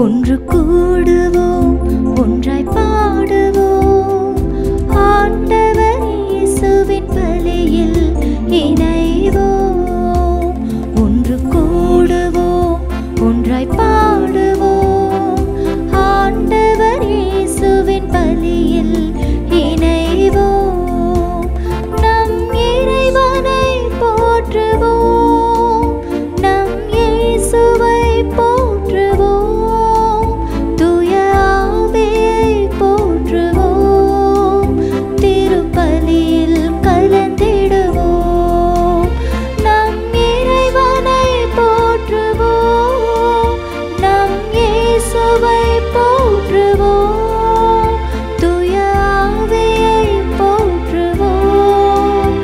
ஒன்று கூடுவோம், ஒன்றாய் பாடுவோம், ஆண்டவர் இயேசுவின் பலியில் இணைவோம். ஒன்று கூடுவோம், ஒன்றாய் பாடுவோம், ஆண்டவர் இயேசுவின் பலியில் இணைவோம். நம் இறைவனை போற்றுவோம், நம் இயேசுவை போற்றுவோம், தூய ஆவியை போற்றுவோம், திருப்பலியில் கலந்திடுவோம். நம் இறைவனை போற்றுவோம், நம் இயேசுவை போற்றுவோம், தூய ஆவியை போற்றுவோம்,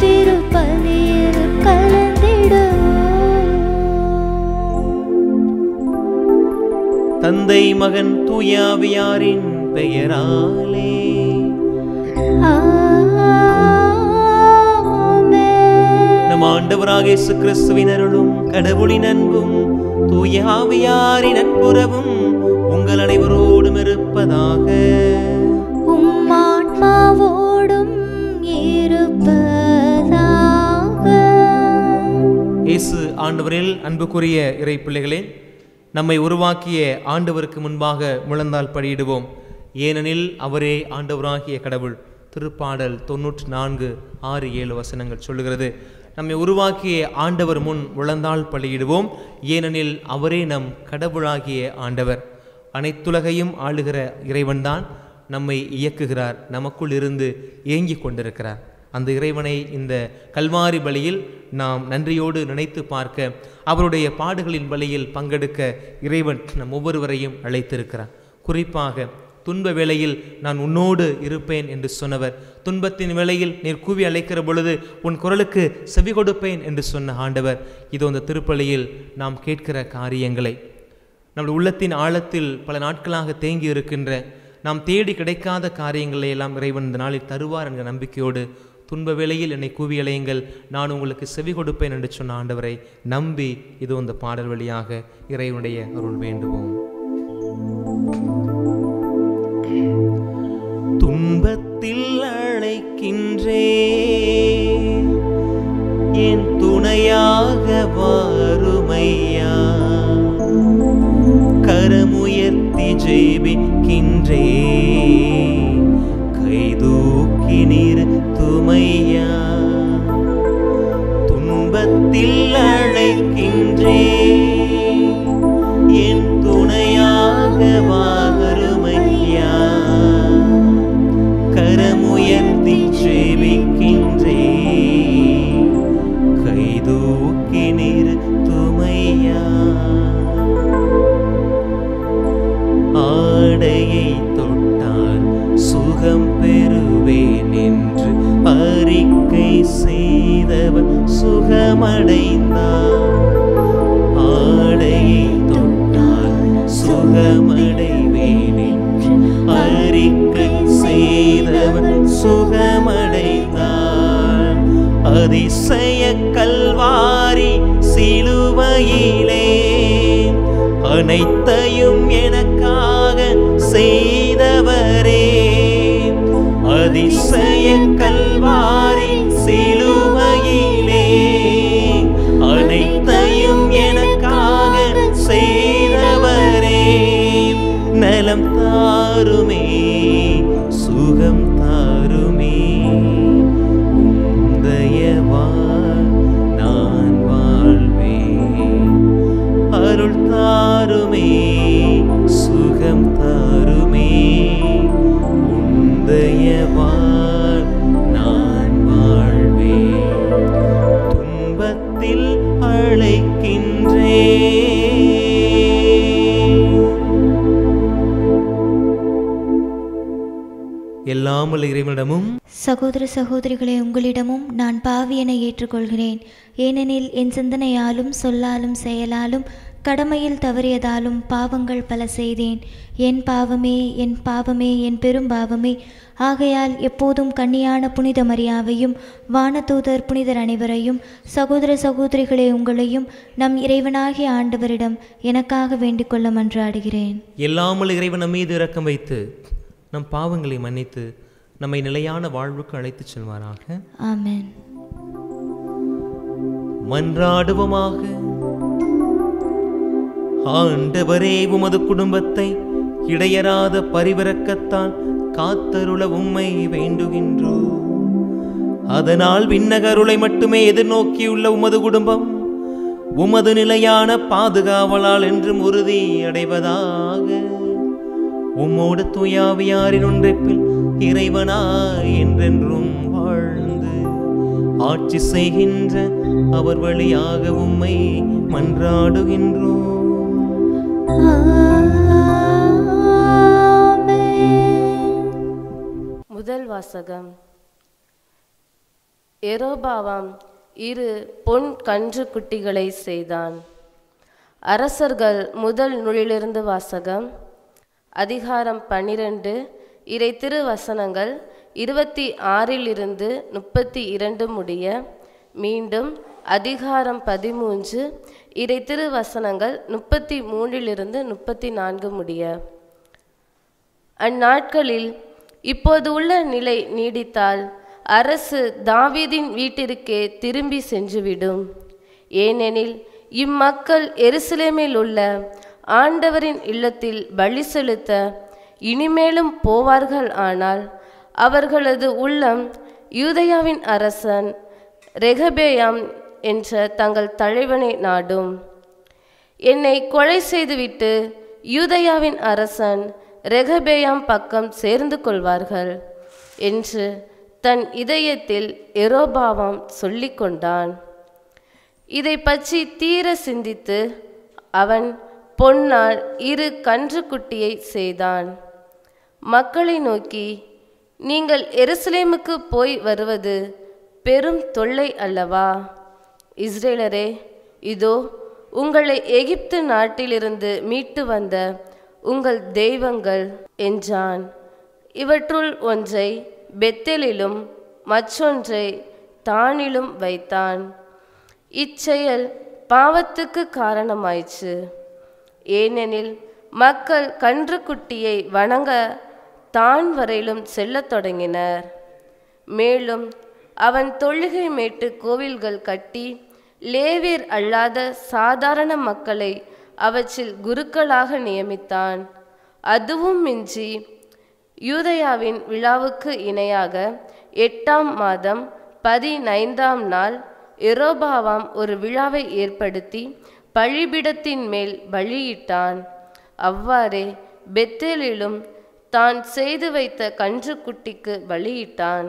திருப்பலியில் கலந்திடுவோம். தந்தை மகன் தூய ஆவியாரின் பெயராலே ஆமென். நம் ஆண்டவராக இயேசு கிறிஸ்துவின் அருளும் கடவுளின் அன்பும் தூய ஆவியாரின் நட்புறவும் உங்கள் அனைவரோடும் இருப்பதாக. உம் ஆன்மாவோடும் இருப்பதாக. இயேசு ஆண்டவரில் அன்புக்குரிய இறை பிள்ளைகளே, நம்மை உருவாக்கிய ஆண்டவருக்கு முன்பாக முழந்தால் படியிடுவோம். ஏனெனில் அவரே ஆண்டவராகிய கடவுள். திருப்பாடல் 94, 6, 7 வசனங்கள் சொல்லுகிறது. நம்மை உருவாக்கிய ஆண்டவர் முன் முழந்தால் படியிடுவோம். ஏனெனில் அவரே நம் கடவுளாகிய ஆண்டவர். அனைத்துலகையும் ஆளுகிற இறைவன்தான் நம்மை இயக்குகிறார், நமக்குள் இருந்து ஏங்கிக் கொண்டிருக்கிறார். அந்த இறைவனை இந்த கல்வாரி பலியில் நாம் நன்றியோடு நினைத்து பார்க்க, அவருடைய பாடுகளின் பலியில் பங்கெடுக்க இறைவன் நம் ஒவ்வொருவரையும் அழைத்திருக்கிறார். குறிப்பாக துன்ப வேளையில் நான் உன்னோடு இருப்பேன் என்று சொன்னவர், துன்பத்தின் வேளையில் நீர் கூவி அழைக்கிற பொழுது உன் குரலுக்கு செவி கொடுப்பேன் என்று சொன்ன ஆண்டவர். இதோ இந்த திருப்பலியில் நாம் கேட்கிற காரியங்களை, நம்முடைய உள்ளத்தின் ஆழத்தில் பல நாட்களாக தேங்கி இருக்கின்ற, நாம் தேடி கிடைக்காத காரியங்களை எல்லாம் இறைவன் இந்த நாளில் தருவார் என்ற நம்பிக்கையோடு, துன்ப வேளையில் என்னை கூவி அழையுங்கள், நான் உங்களுக்கு செவி கொடுப்பேன் என்று சொன்ன ஆண்டவரை நம்பி இதோ இந்த பாடல் வழியாக இறைவனுடைய அருள் வேண்டுவோம். துன்பத்தில் அழைக்கின்றே, என் துணையாக வாருமையா, கரமுயர்த்தி ஜெபிக்கின்றே, கைதூக்கி நிறுத்துமையா. துன்பத்தில் அழைக்கின்றே, என் துணையாக வாருமையா, கரமுயர்த்தி ஜெபிக்கின்றே, கைதூக்கி நிறுத்துமையா. ஆடையை தொட்டால் சுகம் பெறுவேன் என்று அறிக்கை செய்தவன் சுகமடைந்தார். ஆடையை தொட்டால் சுகமடைவேன் என்று அறிக்கை செய்தவன் சுகமடைந்தார். அதிசய கல்வாரி சிலுவையிலே அனைத்தையும் எனக்காக செய்தவரே. அதிசய கல்வாரி சிலுவையிலே அனைத்தையும் எனக்காக செய்தவரே. நலம் தாருமே, சுகம் தாருமே, உந்தயவால் நான் வாழ்வேன். அருள் தாருமே, சுகம் தாருமே, உந்தயவால் நான் வாழ்வேன். துன்பத்தில் அழைக்கின்றேன். எல்லாம் உள்ள இறைவனிடமும் சகோதர சகோதரிகளே, உங்களிடமும் நான் பாவி என ஏற்றுக்கொள்கிறேன். ஏனெனில் என் சிந்தனையாலும் சொல்லாலும் செயலாலும் கடமையில் தவறியதாலும் பாவங்கள் பல செய்தேன். என் பாவமே, என் பாவமே, என் பெரும் பாவமே. ஆகையால் எப்போதும் கன்னியான புனித மரியாவையும் வானதூதர் புனிதர் அனைவரையும் சகோதர சகோதரிகளே உங்களையும் நம் இறைவனாகிய ஆண்டவரிடம் எனக்காக வேண்டிக் கொள்ள மன்றாடுகிறேன். எல்லாமல் இறைவன் நம் மீது இரக்கம் வைத்து நம் பாவங்களை மன்னித்து நம்மை நிலையான வாழ்வுக்கு அழைத்துச் செல்வாராக. ஆமென். மன்றாடுவோமாக. ஆண்டவரே, உமது குடும்பத்தை இடையறாத பரிவிரக்கத்தால் காத்தருள உம்மை வேண்டுகின்றோம். அதனால் விண்ணகருளை மட்டுமே எதிர்நோக்கியுள்ள உமது குடும்பம் உமது நிலையான பாதுகாவலால் என்றும் உறுதி அடைவதாக. உம்மோடு தூயாவியாரின் ஒன்றைப்பில் இறைவனாய் என்றென்றும் வாழ்ந்து ஆட்சி செய்கின்ற அவர் வழியாக உம்மை மன்றாடுகின்றோம். முதல் வாசகம். யெரொபெயாம் 2 பொன் கன்று குட்டிகளை செய்தான். அரசர்கள் முதல் நூலிலிருந்து வாசகம். அதிகாரம் 12, இறை திருவசனங்கள் 26 32 முடிய. மீண்டும் அதிகாரம் 13, இறை திருவசனங்கள் 33 34 முடிய. அந்நாட்களில் இப்போது உள்ள நிலை நீடித்தால் அரசு தாவீதின் வீட்டிற்கே திரும்பி சென்றுவிடும். ஏனெனில் இம்மக்கள் எருசலேமில் உள்ள ஆண்டவரின் இல்லத்தில் பலி செலுத்த இனிமேலும் போவார்கள். ஆனால் அவர்களது உள்ளம் யூதேயாவின் அரசன் ரெகபெயாம் என்ற தங்கள் தலைவனை நாடும். என்னை கொலை செய்துவிட்டு யூதேயாவின் அரசன் ரெகபெயாம் பக்கம் சேர்ந்து கொள்வார்கள் என்று தன் இதயத்தில் யெரொபெயாம் சொல்லிக் கொண்டான். இதை பற்றி தீர சிந்தித்து அவன் பொன்னால் 2 கன்றுக்குட்டியை செய்தான். மக்களை நோக்கி, நீங்கள் எருசலேமுக்கு போய் வருவது பெரும் தொல்லை அல்லவா? இஸ்ரேலரே, இதோ உங்களை எகிப்து நாட்டிலிருந்து மீட்டு வந்த உங்கள் தெய்வங்கள் என்றான். இவற்றுள் ஒன்றை பெத்தேலிலும் மற்றொன்றை தானிலும் வைத்தான். இச்செயல் பாவத்துக்கு காரணமாயிற்று. ஏனெனில் மக்கள் கன்றுக்குட்டியை வணங்க தான் வரையிலும் செல்லத் தொடங்கினர். மேலும் அவன் தொழுகை மேட்டு கோவில்கள் கட்டி லேவியர் அல்லாத சாதாரண மக்களை அவற்றில் குருக்களாக நியமித்தான். அதுவும் மிஞ்சி யூதேயாவின் விழாவுக்கு இணையாக 8ஆம் மாதம் 15ஆம் நாள் யெரொபெயாம் ஒரு விழாவை ஏற்படுத்தி பலிபீடத்தின் மேல் பலியிட்டான். அவ்வாறே பெத்தேலிலும் தான் செய்து வைத்த கன்றுக்குட்டிக்கு பலியிட்டான்.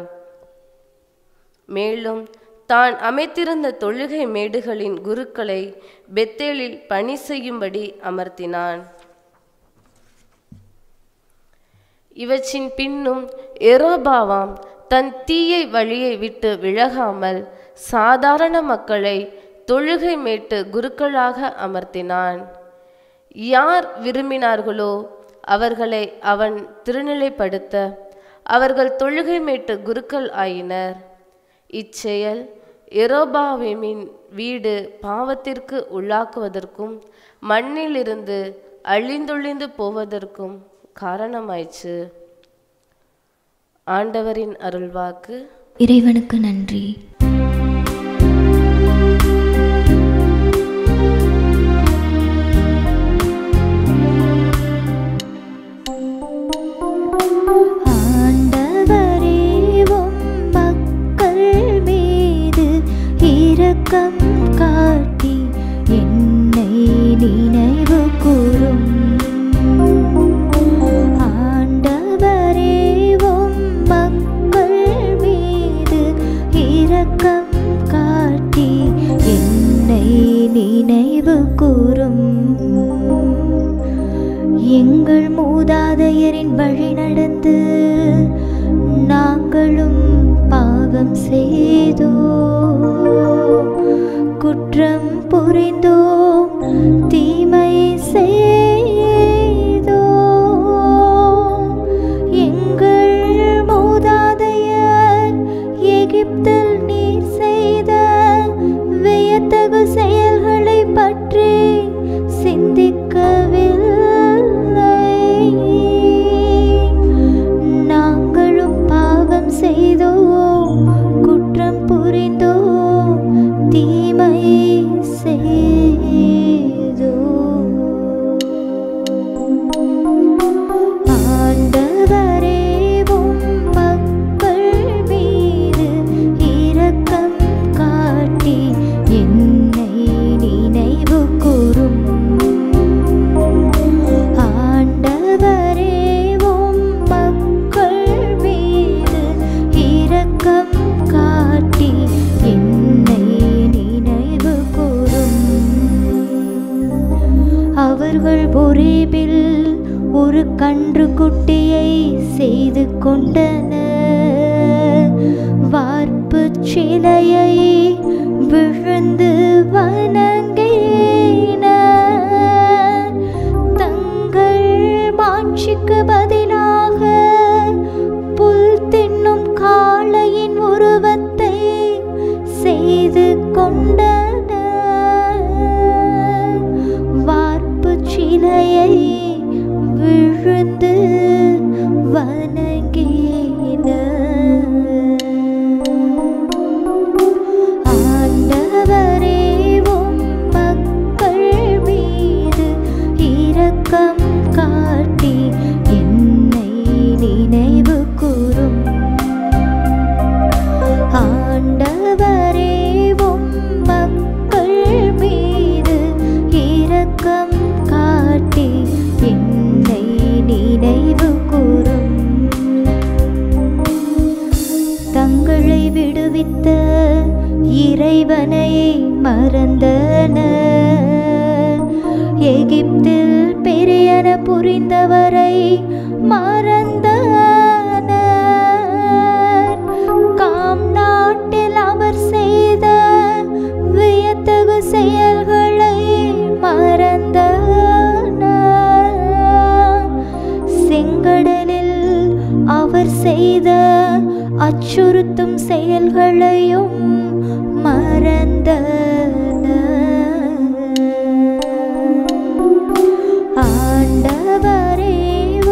மேலும் தான் அமைத்திருந்த தொழுகை மேடுகளின் குருக்களை பெத்தேலில் பணி செய்யும்படி அமர்த்தினான். இவற்றின் பின்னும் யெரொபெயாம் தன் தீய வழியை விட்டு விலகாமல் சாதாரண மக்களை தொழுகை மேட்டு குருக்களாக அமர்த்தினான். யார் விரும்பினார்களோ அவர்களை அவன் திருநிலைப்படுத்த அவர்கள் தொழுகை மேட்டு குருக்கள் ஆயினர். இச்செயல் யெரொபெயாமின் வீடு பாவத்திற்கு உள்ளாக்குவதற்கும் மண்ணிலிருந்து அழிந்தொழிந்து போவதற்கும் காரணமாயிற்று. ஆண்டவரின் அருள்வாக்கு. இறைவனுக்கு நன்றி. ஆண்டவரே, உம் மக்கள் மீது இரக்கம் காட்டி என்னை நினைவு கூரும். ஆண்டவரே, உம் மக்கள் மீது இரக்கம் காட்டி என்னை நினைவு கூரும். எங்கள் மூதாதையரின் வழி நடந்து நாங்களும் பாவம் செய்தோ, குற்றம் புரிந்தோம், தீமை செய்தோம். எங்கள் மூதாதையர் எகிப்தில் நீர் செய்த வியத்தகு செயல்களை பற்றி சிந்திக்கவில்லை. நாங்களும் பாவம் செய்தோம், குற்றம் புரிந்தோம், தீமை செய்தோம். ஆண்டவரே, உம் மக்கள் மீது இரக்கம் காட்டி என்னை நினைவு கூரும். ஆண்டவரே, உம் மக்கள் மீது இரக்கம் காட்டி என்னை நினைவு கூரும். அவர்கள் ஒரேபில் ஒரு கன்று குட்டியை செய்து கொண்டனர். வார்ப்புச் சிலையை விழுந்து வணங்கினர். தங்கள் மாட்சிக்கு பதிலாக புல் தின்னும் காளையின் உருவத்தை செய்து கொண்டனர். வார்ப்புச் சிலையை விழுந்து வணங்கினர். ஆண்டவரே, உம் மக்கள் மீது இரக்கம் காட்டி என்னை நினைவு கூரும். ஆண்டவரே, உம் மக்கள் மீது இரக்கம் காட்டி என்னை நினைவு கூரும். தங்களை விடுவித்த இறைவனை மறந்தனர். எகிப்தில் பெரியன புரிந்தவரை மறந்தனர். காம் நாட்டில் அவர் செய்த வியத்தகு செயல்களை மறந்தனர். செங்கடலில் அவர் செய்த அச்சுறுத்தும் செயல்களையும் மறந்தனர். ஆண்டவரே,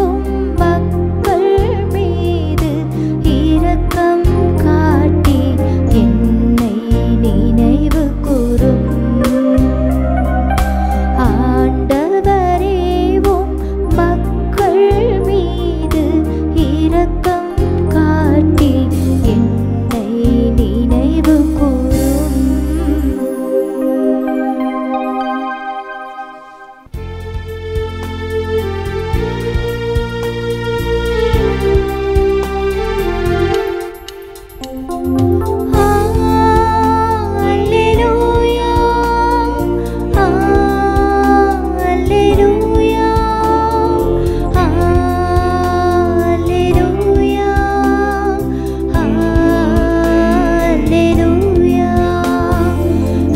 உம் மக்கள் மீது இரக்கம் காட்டி என்னை நினைவு கூரும். ஆண்டவரே, உம் மக்கள் மீது இரக்கம் காட்டி என்னை நினைவு கூரும். அல்லேலூயா, அல்லேலூயா, அல்லேலூயா, அல்லேலூயா,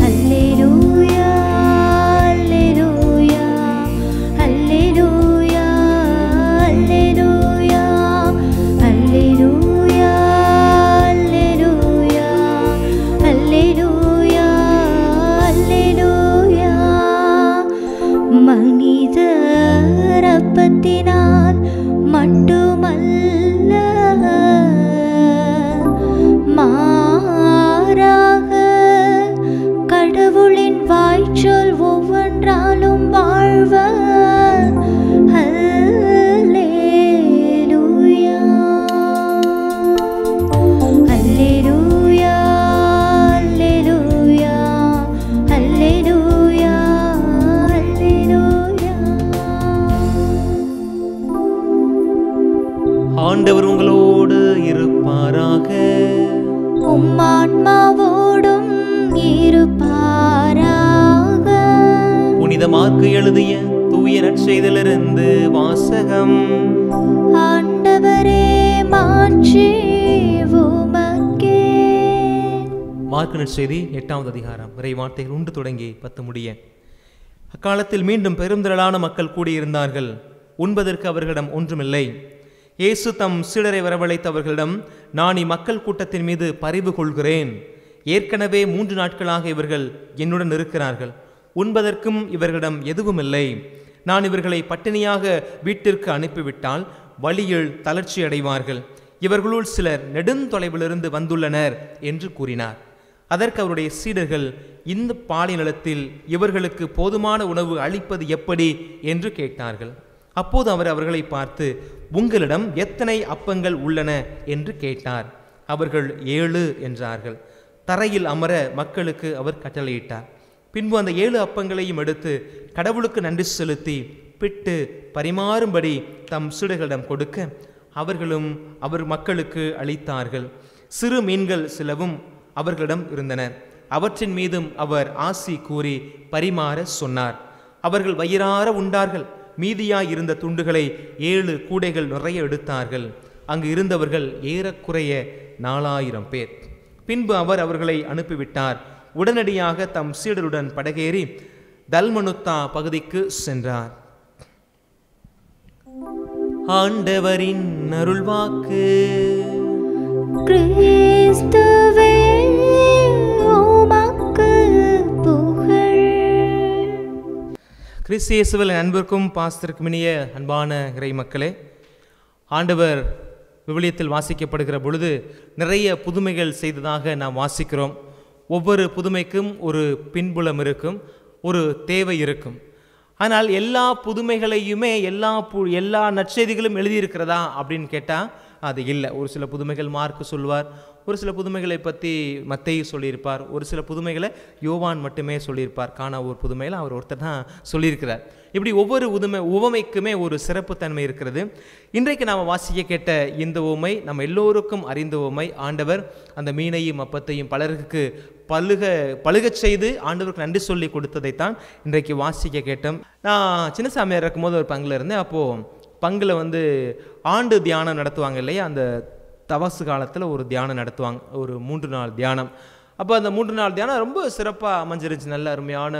அல்லேலூயா, அல்லேலூயா, அல்லேலூயா, அல்லேலூயா, அல்லேலூயா, அல்லேலூயா, அல்லேலூயா. மனிதர் அப்பத்தினால் மட்டுமல்ல, மாறாக கடவுளின் வாய்ச்சொல் ஒவ்வொன்றாலும் வாழ்வர். அல்லேலூயா, அல்லேலூயா, அல்லேலூயா, அல்லேலூயா, அல்லேலூயா. ஆண்டவர் உங்களோடு இருப்பாராக. உம் ஆன்மாவோடும் இருப்பாராக. புனித மார்க்கு எழுதிய தூய நற்செய்தியிலிருந்து வாசகம். ஆண்டவரே, மாட்சி உமக்கே. மார்க்கு நற்செய்தி 8வது அதிகாரம் இறை வார்த்தைகள் 1 தொடங்கி 10 முடிய. அக்காலத்தில் மீண்டும் பெருந்திரளான மக்கள் கூடியிருந்தார்கள். உண்பதற்கு அவர்களிடம் ஒன்றுமில்லை. இயேசு தம் சீடரை வரவழைத்து அவர்களிடம், நான் இம்மக்கள் கூட்டத்தின் மீது பரிவு கொள்கிறேன். ஏற்கனவே 3 நாட்களாக இவர்கள் என்னுடன் இருக்கிறார்கள். உண்பதற்கும் இவர்களிடம் எதுவும் இல்லை. நான் இவர்களை பட்டினியாக வீட்டிற்கு அனுப்பிவிட்டால் வழியில் தளர்ச்சி அடைவார்கள். இவர்களுள் சிலர் நெடுந்தொலைவிலிருந்து வந்துள்ளனர் என்று கூறினார். அதற்கு அவருடைய சீடர்கள், இந்த பாலைநிலத்தில் இவர்களுக்கு போதுமான உணவு அளிப்பது எப்படி என்று கேட்டார்கள். அப்போது அவர் அவர்களை பார்த்து, உங்களிடம் எத்தனை அப்பங்கள் உள்ளன என்று கேட்டார். அவர்கள் 7 என்றார்கள். தரையில் அமர மக்களுக்கு அவர் கட்டளையிட்டார். பின்பு அந்த 7 அப்பங்களையும் எடுத்து கடவுளுக்கு நன்றி செலுத்தி பிட்டு பரிமாறும்படி தம் சீடர்களிடம் கொடுக்க அவர்களும் அவர் மக்களுக்கு அளித்தார்கள். சிறு மீன்கள் சிலவும் அவர்களிடம் இருந்தன. அவற்றின் மீதும் அவர் ஆசி கூறி பரிமாற சொன்னார். அவர்கள் வயிறார உண்டார்கள். மீதியாய் இருந்த துண்டுகளை 7 கூடைகள் நிறைய எடுத்தார்கள். அங்கு இருந்தவர்கள் ஏறக்குறைய 4000 பேர். பின்பு அவர் அவர்களை அனுப்பிவிட்டார். உடனடியாக தம் சீடருடன் படகேறி தல்மனுத்தா பகுதிக்கு சென்றார். ஆண்டவரின் அருள்வாக்கு. கிறிஸ்துவே உமக்கு புகழ். கிறிஸ்து இயேசுவில் அன்பிற்கும் பாசத்திற்கும் இனிய அன்பான இறை மக்களே, ஆண்டவர் விவிலியத்தில் வாசிக்கப்படுகிற பொழுது நிறைய புதுமைகள் செய்ததாக நாம் வாசிக்கிறோம். ஒவ்வொரு புதுமைக்கும் ஒரு பின்புலம் இருக்கும், ஒரு தேவை இருக்கும். ஆனால் எல்லா புதுமைகளையுமே எல்லா நற்செய்திகளும் எழுதியிருக்கிறதா அப்படின்னு கேட்டால் அது இல்லை. ஒரு சில புதுமைகள் மார்க்கு சொல்வார், ஒரு சில புதுமைகளை பற்றி மத்தேயு சொல்லியிருப்பார், ஒரு சில புதுமைகளை யோவான் மட்டுமே சொல்லியிருப்பார். காணா ஒரு புதுமையில் அவர் ஒருத்தர் தான் சொல்லியிருக்கிறார். இப்படி ஒவ்வொரு உவமைக்குமே ஒரு சிறப்புத்தன்மை இருக்கிறது. இன்றைக்கு நாம் வாசிக்க கேட்ட இந்த உவமை நம்ம எல்லோருக்கும் அறிந்த உவமை. ஆண்டவர் அந்த மீனையும் அப்பத்தையும் பலருக்கு பழுகச் செய்து ஆண்டவருக்கு நன்றி சொல்லி கொடுத்ததைத்தான் இன்றைக்கு வாசிக்க கேட்டோம். நான் சின்ன சாமியார் இருக்கும்போது ஒரு பங்கில் இருந்தேன். அப்போது பங்கில் ஆண்டு தியானம் நடத்துவாங்க இல்லையா, அந்த தவசு காலத்தில் ஒரு தியானம் நடத்துவாங்க, ஒரு 3 நாள் தியானம். அப்போ அந்த 3 நாள் தியானம் ரொம்ப சிறப்பாக அமைஞ்சிருந்துச்சு. நல்ல அருமையான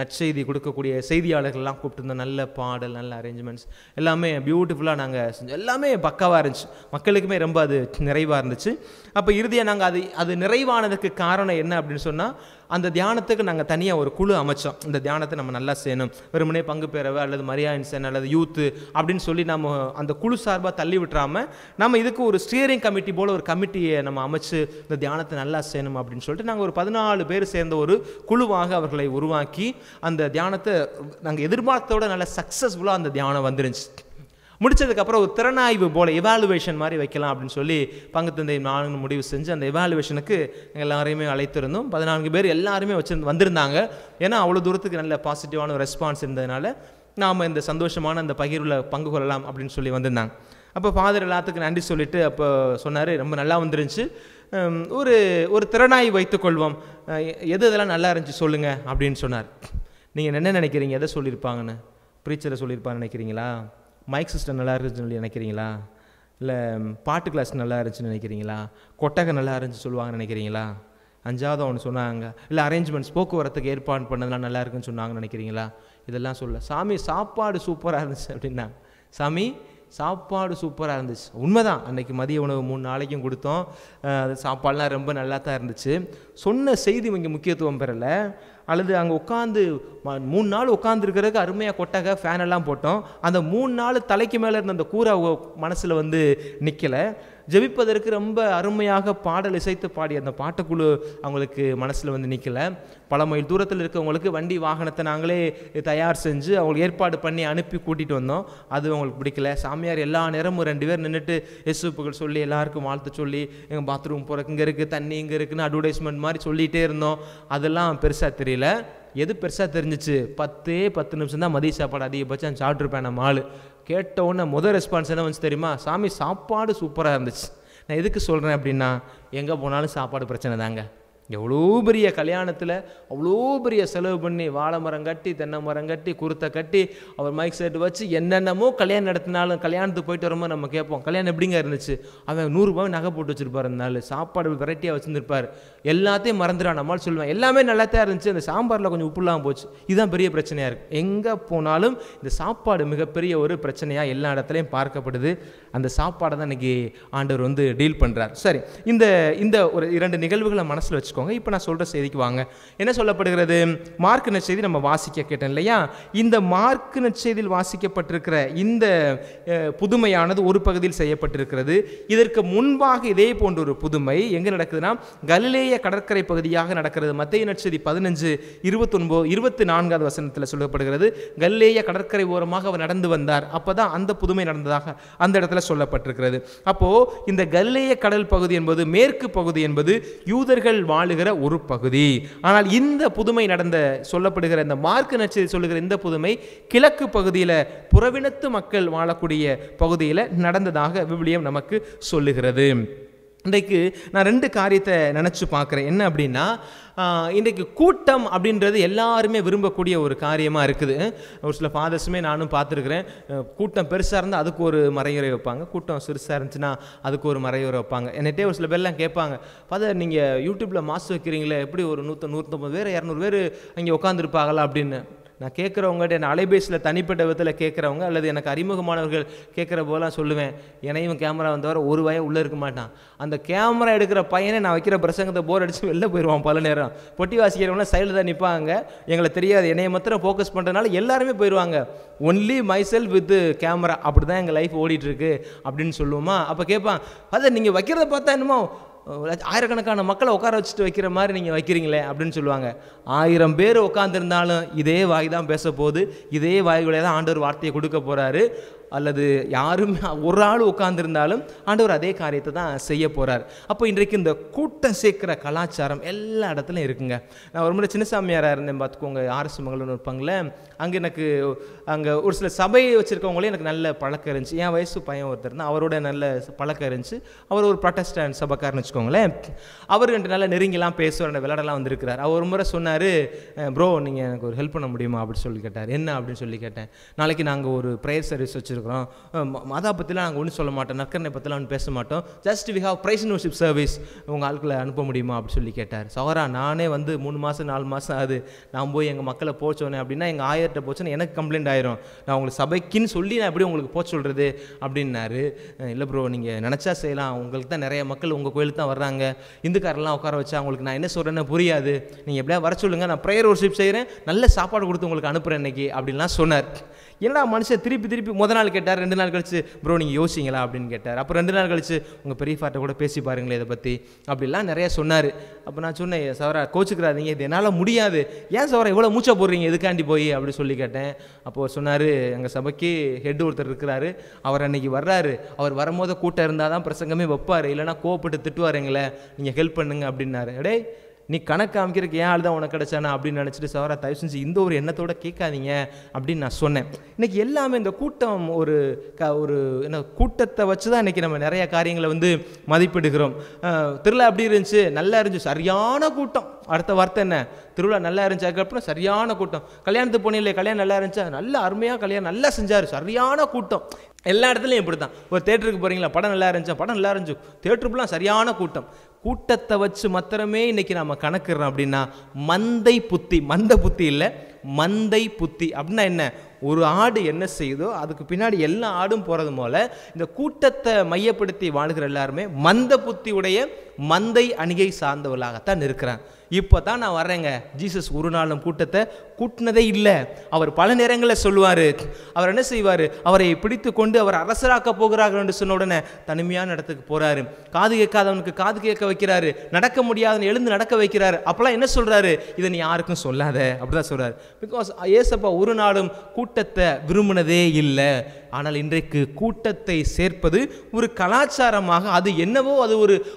நற்செய்தி கொடுக்கக்கூடிய செய்தியாளர்கள்லாம் கூப்பிட்டுருந்தோம். நல்ல பாடல், நல்ல அரேஞ்ச்மெண்ட்ஸ் எல்லாமே பியூட்டிஃபுல்லாக நாங்கள் செஞ்சோம். எல்லாமே பக்காவாக இருந்துச்சு. மக்களுக்குமே ரொம்ப அது நிறைவாக இருந்துச்சு. அப்போ இறுதியாக நாங்கள் அது நிறைவானதுக்கு காரணம் என்ன அப்படின்னு சொன்னால், அந்த தியானத்துக்கு நாங்கள் தனியாக ஒரு குழு அமைச்சோம். இந்த தியானத்தை நம்ம நல்லா செய்யணும், வெறுமனே பங்கு பெறவை அல்லது மரியாயின்சன் அல்லது யூத்து அப்படின்னு சொல்லி நம்ம அந்த குழு சார்பாக தள்ளி விட்டுறாமல் நம்ம இதுக்கு ஒரு ஸ்டியரிங் கமிட்டி போல் ஒரு கமிட்டியை நம்ம அமைச்சு இந்த தியானத்தை நல்லா செய்யணும் அப்படின்னு சொல்லிட்டு நாங்கள் ஒரு 14 பேர் சேர்ந்த ஒரு குழுவாக அவர்களை உருவாக்கி அந்த தியானத்தை நாங்கள் எதிர்பார்த்தோட நல்ல சக்ஸஸ்ஃபுல்லாக அந்த தியானம் வந்துருந்துச்சு. முடிச்சதுக்கப்புறம் ஒரு திறனாய்வு போல் எவாலுவேஷன் மாதிரி வைக்கலாம் அப்படின்னு சொல்லி பங்கு தந்தை நானும் முடிவு செஞ்சு அந்த எவாலுவேஷனுக்கு எல்லாரையுமே அழைத்திருந்தோம். 14 பேர் எல்லாருமே வந்திருந்தாங்க. ஏன்னா அவ்வளோ தூரத்துக்கு நல்ல பாசிட்டிவான ரெஸ்பான்ஸ் இருந்ததுனால நாம் இந்த சந்தோஷமான அந்த பகிர்வில் பங்கு கொள்ளலாம் அப்படின்னு சொல்லி வந்திருந்தாங்க. அப்போ ஃபாதர் எல்லாத்துக்கும் நன்றி சொல்லிவிட்டு அப்போ சொன்னார், ரொம்ப நல்லா வந்துருந்துச்சு, ஒரு திறனாய்வு வைத்துக்கொள்வோம், இதெல்லாம் நல்லா இருந்துச்சு சொல்லுங்கள் அப்படின்னு சொன்னார். நீங்கள் என்ன நினைக்கிறீங்க, எதை சொல்லியிருப்பாங்கன்னு? ப்ரீச்சரை சொல்லியிருப்பான்னு நினைக்கிறீங்களா? மைக் சிஸ்டம் நல்லா இருந்துச்சுன்னு சொல்லி நினைக்கிறீங்களா? இல்லை பாட்டு கிளாஸ் நல்லா இருந்துச்சுன்னு நினைக்கிறீங்களா? கொட்டகை நல்லா இருந்துச்சு சொல்லுவாங்கன்னு நினைக்கிறீங்களா? 5வது ஒன்று சொன்னாங்க, இல்லை அரேஞ்ச்மெண்ட்ஸ் போக்குவரத்துக்கு ஏற்பாடு பண்ணதெல்லாம் நல்லா இருக்குன்னு சொன்னாங்கன்னு நினைக்கிறீங்களா? இதெல்லாம் சொல்ல. சாமி சாப்பாடு சூப்பராக இருந்துச்சு அப்படின்னா. சாமி சாப்பாடு சூப்பராக இருந்துச்சு. உண்மைதான், அன்றைக்கி மதிய உணவு 3 நாளைக்கும் கொடுத்தோம். அது சாப்பாடுலாம் ரொம்ப நல்லா தான் இருந்துச்சு. சொன்ன செய்தி இங்கே முக்கியத்துவம் பெறலை. அல்லது அங்கே உட்காந்து 3 நாள் உட்காந்துருக்கிறதுக்கு அருமையாக கொட்டகை ஃபேன் எல்லாம் போட்டோம். அந்த 3 நாள் தலைக்கு மேலே இருந்த அந்த கூரை மனசில் நிற்கலை. ஜெபிப்பதற்கு ரொம்ப அருமையாக பாடல் இசைத்து பாடி அந்த பாட்டுக்குழு அவங்களுக்கு மனசில் நிற்கலை. பல மைல் தூரத்தில் இருக்கவங்களுக்கு வண்டி வாகனத்தை நாங்களே தயார் செஞ்சு அவங்களுக்கு ஏற்பாடு பண்ணி அனுப்பி கூட்டிகிட்டு வந்தோம். அது அவங்களுக்கு பிடிக்கல. சாமியார் எல்லா நேரமும் 2 பேர் நின்றுட்டு இயேசுப்புகள் சொல்லி எல்லாருக்கும் வாழ்த்து சொல்லி எங்கள் பாத்ரூம் போகிறக்கு இங்கே இருக்குது, தண்ணி இங்கே இருக்குன்னு அட்வர்டைஸ்மெண்ட் மாதிரி சொல்லிகிட்டே இருந்தோம். அதெல்லாம் பெருசாக தெரியல. எது பெருசாக தெரிஞ்சிச்சு, 10 நிமிஷம் தான் மதிய சாப்பாடு அதிகபட்சம் சாப்பிட்ருப்பேன் நம்ம ஆள். கேட்ட உடனே முதல் ரெஸ்பான்ஸ் என்ன வந்துச்சு தெரியுமா? சாமி சாப்பாடு சூப்பராக இருந்துச்சு. நான் எதுக்கு சொல்கிறேன் அப்படின்னா, எங்கே போனாலும் சாப்பாடு பிரச்சனை தாங்க. எவ்வளோ பெரிய கல்யாணத்தில் அவ்வளோ பெரிய செலவு பண்ணி வாழை மரம் கட்டி, தென்னை மரம் கட்டி, குருத்தை கட்டி, அவர் மைக் செட் வச்சு என்னென்னமோ கல்யாணம் நடத்தினாலும் கல்யாணத்துக்கு போயிட்டு வரும்போது நம்ம கேட்போம், கல்யாணம் எப்படிங்க இருந்துச்சு? அவன் 100 ரூபாய் நகை போட்டு வச்சுருப்பார், அந்த நாள் சாப்பாடு வெரைட்டியாக வச்சுருந்துருப்பார், எல்லாத்தையும் மறந்துடான். நம்மளால் சொல்லுவேன் எல்லாமே நல்லா தான் இருந்துச்சு, அந்த சாம்பாரில் கொஞ்சம் உப்புலாம் போச்சு. இதுதான் பெரிய பிரச்சனையாக இருக்குது. எங்கே போனாலும் இந்த சாப்பாடு மிகப்பெரிய ஒரு பிரச்சனையாக எல்லா இடத்துலையும் பார்க்கப்படுது. அந்த சாப்பாடை தான் இன்றைக்கி ஆண்டவர் வந்து டீல் பண்ணுறார். சரி, இந்த ஒரு 2 நிகழ்வுகளை மனசில் வச்சுக்கோங்க. இப்போ நான் சொல்கிற செய்திக்கு வாங்க. என்ன சொல்லப்படுகிறது? மார்க் நற்செய்தி நம்ம வாசிக்க கேட்டேன் இல்லையா? இந்த மார்க் நற்செய்தியில் வாசிக்கப்பட்டிருக்கிற இந்த புதுமையானது ஒரு பகுதியில் செய்யப்பட்டிருக்கிறது. இதற்கு முன்பாக இதே போன்ற ஒரு புதுமை எங்கே நடக்குதுன்னா, கலிலேய கடற்கரை பகுதியாக நடக்கிறது. மத்தேயு நற்செய்தி 15:24 வசனத்தில் சொல்லப்படுகிறது, கலிலேய கடற்கரை ஓரமாக அவர் நடந்து வந்தார். அப்போதான் அந்த புதுமை நடந்ததாக அந்த இடத்துல சொல்லப்பட்டிருக்கிறது. அப்போது இந்த கலிலேய கடல் பகுதி என்பது, மேற்கு பகுதி என்பது யூதர்கள் வாழுகிற ஒரு பகுதி. ஆனால் இந்த புதுமை சொல்லப்படுகிற இந்த மார்க் நற்செய்தி சொல்லுகிற இந்த புதுமை கிழக்கு பகுதியில் புறவினத்து மக்கள் வாழக்கூடிய பகுதியில் நடந்ததாக விவிலியம் நமக்கு சொல்லுகிறது. இன்றைக்கு நான் 2 காரியத்தை நினச்சி பார்க்குறேன். என்ன அப்படின்னா, இன்றைக்கு கூட்டம் அப்படின்றது எல்லாருமே விரும்பக்கூடிய ஒரு காரியமாக இருக்குது. ஒரு சில ஃபாதர்ஸுமே நானும் பார்த்துருக்குறேன். கூட்டம் பெருசாக இருந்தால் அதுக்கு ஒரு மறையுறை வைப்பாங்க, கூட்டம் சிறுசாக இருந்துச்சுன்னா அதுக்கு ஒரு மறையுறை வைப்பாங்க. என்னட்டே ஒரு சில பேர்லாம் கேட்பாங்க, ஃபாதர் நீங்கள் யூடியூப்பில் மாஸ் வைக்கிறீங்களே, எப்படி ஒரு 100-150 பேர் 200 பேர் அங்கே உட்காந்துருப்பாங்களா அப்படின்னு. நான் கேட்குறவங்ககிட்ட என்ன அலைபேசியில் தனிப்பட்ட விதத்தில் கேட்குறவங்க அல்லது எனக்கு அறிமுகமானவர்கள் கேட்குற போலாம் சொல்லுவேன், என்னையும் கேமரா வந்தவரை ஒரு வயம் உள்ளே இருக்க மாட்டான். அந்த கேமரா எடுக்கிற பையனை நான் வைக்கிற பிரசங்கத்தை போர் அடித்து வெளில போயிடுவான். பல நேரம் பொட்டி வாசிக்கிறவங்களாம் சைடில் தான் நிற்பாங்க, எங்களை தெரியாது, என்னையை மாத்திரம் ஃபோக்கஸ் பண்ணுறதுனால எல்லாருமே போயிடுவாங்க. Only my self with camera, அப்படி தான் எங்கள் லைஃப் ஓடிட்டுருக்கு அப்படின்னு சொல்லுவோமா. அப்போ கேட்பான், அதை நீங்கள் வைக்கிறத பார்த்தா என்னமோ ஆயிரக்கணக்கான மக்களை உட்கார வச்சுட்டு வைக்கிற மாதிரி நீங்கள் வைக்கிறீங்களே அப்படின்னு சொல்லுவாங்க. 1000 பேர் உட்காந்துருந்தாலும் இதே வாய் தான் பேச போகுது, இதே வாய்களே தான் ஆண்டவர் வார்த்தையை கொடுக்க போகிறாரு. அல்லது யாரும் ஒரு ஆள் உட்கார்ந்துருந்தாலும் ஆண்டவர் அதே காரியத்தை தான் செய்ய போகிறார். அப்போ இன்றைக்கு இந்த கூட்டம் சேர்க்கிற கலாச்சாரம் எல்லா இடத்துலையும் இருக்குங்க. நான் ஒரு முறை சின்னசாமியாராக இருந்தேன் பார்த்துக்கோங்க, ஆர்எஸ் மங்கள்னு இருப்பாங்களே, அங்கே எனக்கு அங்கே ஒரு சில சபையை வச்சுருக்கவங்களே எனக்கு நல்ல பழக்கம் இருந்துச்சு. என் வயசு பையன் ஒருத்தர் தான், அவரோட நல்ல பழக்கம் இருந்துச்சு. அவர் ஒரு ப்ரொட்டஸ்டன்ட் சபைக்காரன்னு வச்சுக்கோங்களேன். அவர் ரெண்டு நல்ல நெருங்கிலாம் பேசுவார், விளையாடலாம் வந்திருக்கிறார். அவர் ஒரு முறை சொன்னார், ப்ரோ நீங்கள் எனக்கு ஒரு ஹெல்ப் பண்ண முடியுமா அப்படின்னு சொல்லி கேட்டார். என்ன அப்படின்னு சொல்லி கேட்டேன். நாளைக்கு நாங்கள் ஒரு ப்ரேயர் சர்வீஸ் வச்சுருக்கோம், மாதா பற்றிலாம் நாங்கள் ஒன்றும் சொல்ல மாட்டோம், நற்கரணை பற்றிலாம் ஒன்றும் பேச மாட்டோம், just we have praise and worship service, உங்கள் ஆட்களை அனுப்ப முடியுமா அப்படின்னு சொல்லி கேட்டார். சகோதரா நானே வந்து 3 மாதம் 4 மாதம் ஆகுது, நான் போய் எங்கள் மக்களை போச்சோன்னே அப்படின்னா எங்கள் ஆயர்கிட்ட போச்சோன்னு எனக்கு கம்ப்ளைண்ட் ஆயிரும், நான் உங்களுக்கு சபைக்குன்னு சொல்லி நான் எப்படி உங்களுக்கு போக சொல்கிறது அப்படின்னாரு. இல்லை ப்ரோ நீங்கள் நினச்சா செய்யலாம், உங்களுக்கு தான் நிறைய மக்கள் உங்கள் கோயிலுக்கு தான் வர்றாங்க, இந்துக்காரெல்லாம் உட்கார வச்சா உங்களுக்கு நான் என்ன சொல்கிறேன்னு புரியாது, நீங்கள் எப்படியா வர சொல்லுங்கள், நான் ப்ரேயர் வர்ஷிப் செய்கிறேன், நல்ல சாப்பாடு கொடுத்து உங்களுக்கு அனுப்புகிறேன் இன்னைக்கு அப்படின்லாம் சொன்னார். ஏன்னா மனுஷன் திருப்பி முதல் நாள் கேட்டார், 2 நாள் கழிச்சு ப்ரோ நீங்கள் யோசிங்களா அப்படின்னு கேட்டார். அப்புறம் 2 நாள் கழிச்சு உங்கள் பெரியஃபாட்ட கூட பேசி பாருங்களேன் இதை பற்றி அப்படிலாம் நிறைய சொன்னார். அப்போ நான் சொன்னேன், சவரா கோச்சுக்கிறாதீங்க, இது என்னால் முடியாது, ஏன் சவரா இவ்வளோ மூச்சா போடுறீங்க எதுக்காண்டி போய் அப்படி சொல்லி கேட்டேன். அப்போது சொன்னார், எங்கள் சபைக்கு ஹெட் ஒருத்தர் இருக்கிறாரு, அவர் அன்னைக்கு வர்றாரு, அவர் வரும்போது கூட்டம் இருந்தால் தான் பிரசங்கமே வைப்பார், இல்லைனா கோவப்பட்டு திட்டுவார் எங்களை, நீங்கள் ஹெல்ப் பண்ணுங்க அப்படின்னாரு. டே நீ கணக்கு காமிக்கிறதுக்கு ஏன் ஆள் தான் உனக்கு கிடைச்சானா அப்படின்னு நினச்சிட்டு சவரா தயவு செஞ்சு இந்த ஒரு எண்ணத்தோடு கேட்காதீங்க அப்படின்னு நான் சொன்னேன். இன்றைக்கி எல்லாமே இந்த கூட்டம் ஒரு என்ன கூட்டத்தை வச்சு தான் இன்றைக்கி நம்ம நிறைய காரியங்களை வந்து மதிப்பிடுகிறோம். திருவிழா எப்படி இருந்துச்சு, நல்லா இருந்துச்சு, சரியான கூட்டம். அடுத்த வார்த்தை என்ன, திருவிழா நல்லா இருந்துச்சு, அதுக்கப்புறம் சரியான கூட்டம். கல்யாணத்துக்கு போனீங்களே, கல்யாணம் நல்லா இருந்துச்சா, நல்லா அருமையாக கல்யாணம் நல்லா செஞ்சார், சரியான கூட்டம். எல்லா இடத்துலையும் இப்படி தான். ஒரு தேட்டருக்கு போகிறீங்களா, படம் நல்லா இருந்துச்சா, படம் நல்லா இருந்துச்சு, தேட்டருக்குலாம் சரியான கூட்டம். கூட்டத்தை வச்சு மாத்திரமே இன்னைக்கு நம்ம கணக்குறோம் அப்படின்னா மந்தை புத்தி, மந்த புத்தி இல்லை, மந்தை புத்தி அப்படின்னா என்ன, ஒரு ஆடு என்ன செய்யுதோ அதுக்கு பின்னாடி எல்லா ஆடும் போகிறது போல இந்த கூட்டத்தை மையப்படுத்தி வாழ்கிற எல்லாருமே மந்த புத்தி உடைய மந்தை அணிகை சார்ந்தவர்களாகத்தான் இருக்கிறான். இப்போ தான் நான் வர்றேங்க, ஜீசஸ் ஒரு நாளும் கூட்டத்தை கூட்டினதே இல்லை. அவர் பல நேரங்களில் சொல்லுவார், அவர் என்ன செய்வார், அவரை பிடித்து கொண்டு அவர் அரசராக்க போகிறார்கள் என்று சொன்ன உடனே தனிமையான இடத்துக்கு போகிறாரு, காது கேட்காதவனுக்கு காது கேட்க வைக்கிறாரு, நடக்க முடியாதவன் எழுந்து நடக்க வைக்கிறாரு. அப்போலாம் என்ன சொல்கிறாரு, இதை நீ யாருக்கும் சொல்லாத அப்படிதான் சொல்கிறார். பிகாஸ் ஏசப்பா ஒரு நாளும் கூட்டத்தை விரும்பினதே இல்லை. ஆனால் இன்றைக்கு கூட்டத்தை சேர்ப்பது ஒரு கலாச்சாரமாக, அது என்னவோ அது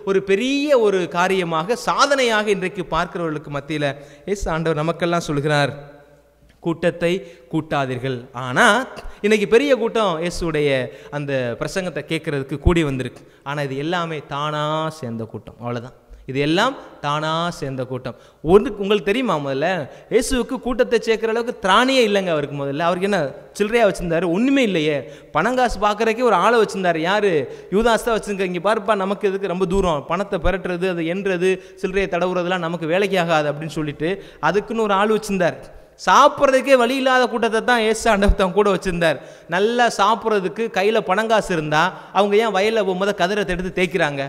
ஒரு பெரிய ஒரு காரியமாக, சாதனையாக இன்றைக்கு பார்க்கிறவர்களுக்கு மத்தியில் இயேசு ஆண்டவர் நமக்கெல்லாம் சொல்கிறார், கூட்டத்தை கூட்டாதீர்கள். ஆனால் இன்னைக்கு பெரிய கூட்டம் இயேசுடைய அந்த பிரசங்கத்தை கேட்கறதுக்கு கூடி வந்திருக்கு. ஆனால் இது எல்லாமே தானாக சேர்ந்த கூட்டம், அவ்வளோதான். இது எல்லாம் தானாக சேர்ந்த கூட்டம். உங்களுக்கு தெரியுமா, முதல்ல இயேசுவுக்கு கூட்டத்தை சேர்க்குற அளவுக்கு திராணியே இல்லைங்க அவருக்கு. முதல்ல அவருக்கு என்ன சில்லறையாக வச்சுருந்தாரு? ஒன்றுமே இல்லையே. பணங்காசு பார்க்குறக்கே ஒரு ஆளை வச்சுருந்தார். யார்? யூதாஸ் தான் வச்சுருங்க. இங்கே பாருப்பா, நமக்கு இதுக்கு ரொம்ப தூரம், பணத்தை பெரட்டுறது, அது எண்ணுறது, சில்லறையை தடவுறதுலாம் நமக்கு வேலைக்கு ஆகாது அப்படின்னு சொல்லிட்டு அதுக்குன்னு ஒரு ஆள் வச்சுருந்தார். சாப்பிட்றதுக்கே வழி இல்லாத கூட்டத்தை தான் ஏசு ஆண்டவர் கூட வச்சுருந்தார். நல்லா சாப்பிட்றதுக்கு கையில் பணங்காசு இருந்தால் அவங்க ஏன் வயலில் போகும்போது கதிரத்தை எடுத்து தேய்க்கிறாங்க?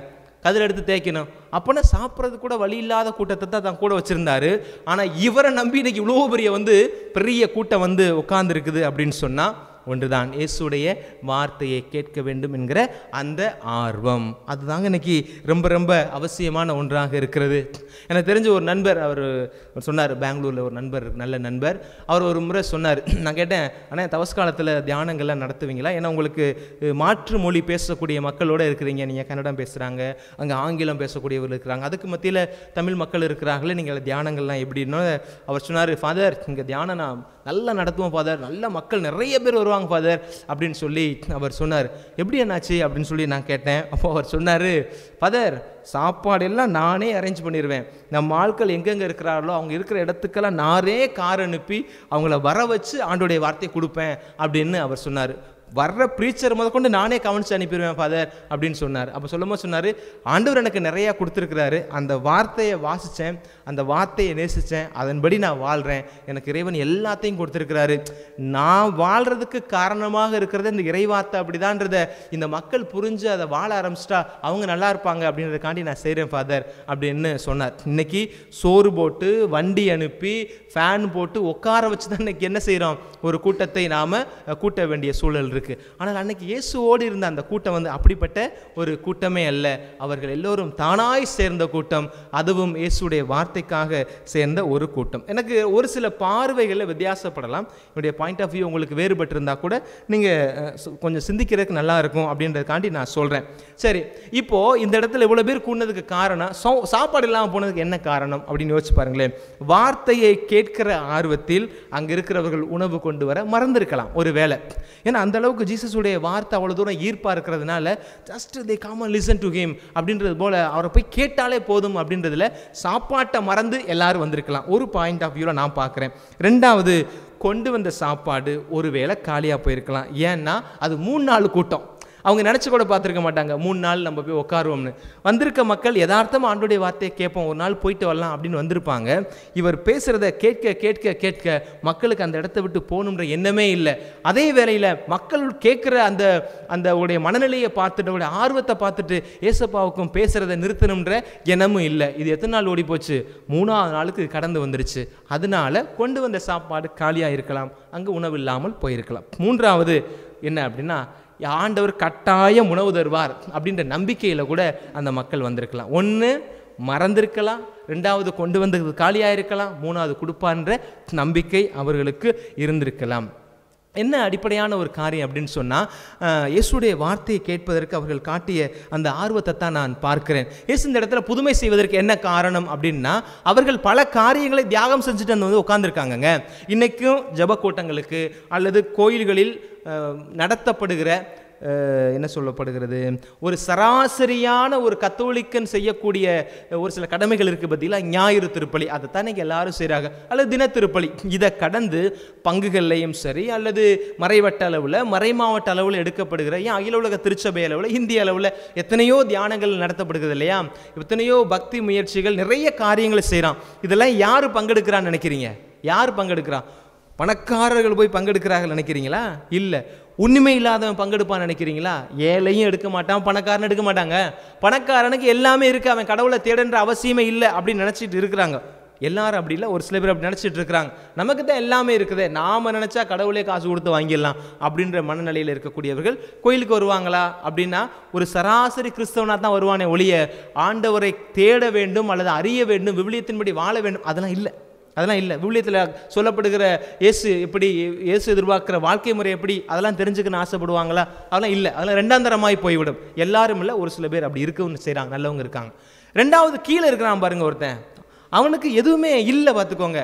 கதிரை எடுத்து தேய்க்கணும். அப்போனா சாப்பிட்றது கூட வழி இல்லாத கூட்டத்தை தான் கூட வச்சுருந்தாரு. ஆனால் இவரை நம்பி இன்னைக்கு இவ்வளோ பெரிய கூட்டம் உட்கார்ந்துருக்குது அப்படின்னு சொன்னால் ஒன்றுதான், இயேசுடைய வார்த்தையை கேட்க வேண்டும் என்கிற அந்த ஆர்வம். அதுதாங்க இன்னைக்கு ரொம்ப ரொம்ப அவசியமான ஒன்றாக இருக்கிறது. எனக்கு தெரிஞ்ச ஒரு நண்பர், அவர் சொன்னார், பெங்களூரில் ஒரு நண்பர், நல்ல நண்பர். அவர் ஒரு முறை சொன்னார், நான் கேட்டேன், ஆனால் தவஸ் காலத்தில் தியானங்கள்லாம் நடத்துவீங்களா? ஏன்னா உங்களுக்கு மாற்று மொழி பேசக்கூடிய மக்களோடு இருக்கிறீங்க, நீங்கள் கன்னடம் பேசுகிறாங்க, அங்கே ஆங்கிலம் பேசக்கூடியவர்கள் இருக்கிறாங்க, அதுக்கு மத்தியில் தமிழ் மக்கள் இருக்கிறாங்களே, நீங்கள் தியானங்கள்லாம் எப்படின்னு அவர் சொன்னார், ஃபாதர் இங்கே தியானம் நான் நல்லா நடத்துவோம் ஃபாதர், நல்ல மக்கள் நிறைய பேர் வருவாங்க ஃபாதர் அப்படின்னு சொல்லி அவர் சொன்னார். எப்படி என்னாச்சு அப்படின்னு சொல்லி நான் கேட்டேன். அப்போ அவர் சொன்னார், ஃபாதர் சாப்பாடு எல்லாம் நானே அரேஞ்ச் பண்ணிடுவேன், நம்ம ஆட்கள் எங்கெங்கே இருக்கிறார்களோ அவங்க இருக்கிற இடத்துக்கெல்லாம் நானே கார் அனுப்பி அவங்கள வர வச்சு ஆண்டோடைய வார்த்தையை கொடுப்பேன் அப்படின்னு அவர் சொன்னார். வர்ற ப்ரீச்சர் முதற்கொண்டு நானே கவனித்து அனுப்பிடுவேன் ஃபாதர் அப்படின்னு சொன்னார். அப்போ சொல்லும்போது சொன்னார், ஆண்டவர் எனக்கு நிறையா கொடுத்துருக்கிறாரு, அந்த வார்த்தையை வாசித்தேன், அந்த வார்த்தையை நேசித்தேன், அதன்படி நான் வாழ்கிறேன், எனக்கு இறைவன் எல்லாத்தையும் கொடுத்துருக்கிறாரு, நான் வாழ்கிறதுக்கு காரணமாக இருக்கிறது இந்த இறைவார்த்தை அப்படிதான்றத இந்த மக்கள் புரிஞ்சு அதை வாழ ஆரம்பிச்சிட்டா அவங்க நல்லா இருப்பாங்க அப்படின்றதுக்காண்டி நான் செய்கிறேன் ஃபாதர் அப்படின்னு சொன்னார். இன்னைக்கு சோறு போட்டு வண்டி அனுப்பி ஃபேன் போட்டு உட்கார வச்சு தான் இன்னைக்கு என்ன செய்கிறோம், ஒரு கூட்டத்தை நாம் கூட்ட வேண்டிய சூழல் இருக்குது. ஆனால் அன்னைக்கு இயேசுவோடு இருந்த அந்த கூட்டம் அப்படிப்பட்ட ஒரு கூட்டமே அல்ல. அவர்கள் எல்லோரும் தானாய் சேர்ந்த கூட்டம், அதுவும் இயேசுடைய வார்த்தைக்காக சேர்ந்த ஒரு கூட்டம். எனக்கு ஒரு சில பார்வைகளில் வித்தியாசப்படலாம், என்னுடைய பாயிண்ட் ஆஃப் வியூ உங்களுக்கு வேறுபட்டு இருந்தால் கூட நீங்கள் கொஞ்சம் சிந்திக்கிறதுக்கு நல்லா இருக்கும் அப்படின்றதுக்காண்டி நான் சொல்கிறேன். சரி, இப்போது இந்த இடத்துல இவ்வளோ பேர் கூடினதுக்கு காரணம், சாப்பாடு இல்லாமல் போனதுக்கு என்ன காரணம் அப்படின்னு யோசிச்சு பாருங்களேன். வார்த்தையை கேட்கிற ஆர்வத்தில் அங்கே இருக்கிறவர்கள் உணவு கொண்டு வர மறந்துருக்கலாம் ஒரு வேளை. ஏன்னா அந்த அளவுக்கு ஜீசஸுடைய வார்த்தை அவ்வளோ தூரம் ஈர்ப்பாக இருக்கிறதுனால just they come and listen to him அப்படின்றது போல் அவரை போய் கேட்டாலே போதும் அப்படின்றதுல சாப்பாட்டை மறந்து எல்லாரும் வந்திருக்கலாம். ஒரு பாயிண்ட் ஆஃப் வியூவில் நான் பார்க்குறேன். ரெண்டாவது, கொண்டு வந்த சாப்பாடு ஒருவேளை காலியாக போயிருக்கலாம். ஏன்னா அது 3-4 கூட்டம், அவங்க நினச்சி கூட பார்த்துருக்க மாட்டாங்க 3 நாள் நம்ம போய் உட்காருவோம்னு. வந்திருக்க மக்கள் யதார்த்தமாக ஆண்டோடைய வார்த்தையை கேட்போம், ஒரு நாள் போயிட்டு வரலாம் அப்படின்னு வந்திருப்பாங்க. இவர் பேசுகிறத கேட்க கேட்க கேட்க மக்களுக்கு அந்த இடத்த விட்டு போகணுன்ற எண்ணமே இல்லை. அதே வேளையில் மக்கள் கேட்குற அந்த உடைய மனநிலையை பார்த்துட்டு, உடைய ஆர்வத்தை பார்த்துட்டு ஏசப்பாவுக்கும் பேசுகிறத நிறுத்தணுன்ற எண்ணமும் இல்லை. இது எத்தனை நாள் ஓடி போச்சு? 3ஆவது நாளுக்கு கடந்து வந்துருச்சு. அதனால கொண்டு வந்த சாப்பாடு காலியாக இருக்கலாம், அங்கே உணவு இல்லாமல் போயிருக்கலாம். 3ஆவது என்ன அப்படின்னா, ஆண்டவர் கட்டாயம் உணவு தருவார் அப்படின்ற நம்பிக்கையில் கூட அந்த மக்கள் வந்திருக்கலாம். 1 மறந்திருக்கலாம், 2வது கொண்டு வந்தது காலியாக இருக்கலாம், 3வது கொடுப்பான்ற நம்பிக்கை அவர்களுக்கு இருந்திருக்கலாம். என்ன அடிப்படையான ஒரு காரியம் அப்படின்னு சொன்னால், இயேசுடைய வார்த்தையை கேட்பதற்கு அவர்கள் காட்டிய அந்த ஆர்வத்தை தான் நான் பார்க்கிறேன். இயேசு இந்த இடத்துல புதுமை செய்வதற்கு என்ன காரணம் அப்படின்னா, அவர்கள் பல காரியங்களை தியாகம் செஞ்சுட்டு உட்காந்துருக்காங்கங்க. இன்றைக்கும் ஜப கூட்டங்களுக்கு அல்லது கோயில்களில் நடத்தப்படுகிற என்ன சொல்லப்படுகிறது, ஒரு சராசரியான ஒரு கத்தோலிக்கன் செய்யக்கூடிய ஒரு சில கடமைகள் இருக்குது பார்த்தீங்களா, ஞாயிறு திருப்பலி, அதை தானே எல்லாரும் செய்கிறாங்க, அல்லது தின திருப்பலி. இதை கடந்து பங்குகள்லையும் சரி அல்லது மறைவட்ட அளவில் மறைமாவட்ட அளவில் எடுக்கப்படுகிற, ஏன் அகில உலக திருச்சபை அளவில் இந்திய அளவில் எத்தனையோ தியானங்கள் நடத்தப்படுகிறது இல்லையா, எத்தனையோ பக்தி முயற்சிகள், நிறைய காரியங்களை செய்கிறான். இதெல்லாம் யார் பங்கெடுக்கிறான்னு நினைக்கிறீங்க? யார் பங்கெடுக்கிறா? பணக்காரர்கள் போய் பங்கெடுக்கிறார்கள் நினைக்கிறீங்களா? இல்லை. உண்மை இல்லாதவன் பங்கெடுப்பான்னு நினைக்கிறீங்களா? ஏழையும் எடுக்க மாட்டான், பணக்காரன் எடுக்க மாட்டாங்க. பணக்காரனுக்கு எல்லாமே இருக்குது, அவன் கடவுளை தேடுன்ற அவசியமே இல்லை அப்படின்னு நினச்சிட்டு இருக்கிறாங்க. எல்லாரும் அப்படி இல்லை, ஒரு சில பேர் அப்படி நினச்சிட்டு இருக்கிறாங்க. நமக்கு தான் எல்லாமே இருக்குது, நாம் நினச்சா கடவுளே காசு கொடுத்து வாங்கிடலாம் அப்படின்ற மனநிலையில் இருக்கக்கூடியவர்கள் கோயிலுக்கு வருவாங்களா அப்படின்னா, ஒரு சராசரி கிறிஸ்தவனாக தான் வருவானே ஒழிய ஆண்டவரை தேட வேண்டும் அல்லது அறிய வேண்டும், விவிலியத்தின்படி வாழ வேண்டும், அதெல்லாம் இல்லை. விவிலியத்தில் சொல்லப்படுகிற இயேசு எப்படி, இயேசு எதிர்பார்க்குற வாழ்க்கை முறை எப்படி, அதெல்லாம் தெரிஞ்சுக்கணும்னு ஆசைப்படுவாங்களா? அதெல்லாம் இல்லை. அதெல்லாம் 2ஆம் தரமாய் போய்விடும். எல்லாரும் இல்லை, ஒரு சில பேர் அப்படி இருக்கவும் செய்கிறாங்க, நல்லவங்க இருக்காங்க. 2வது, கீழே இருக்கிறான் பாருங்க ஒருத்தன், அவனுக்கு எதுவுமே இல்லை. பார்த்துக்கோங்க,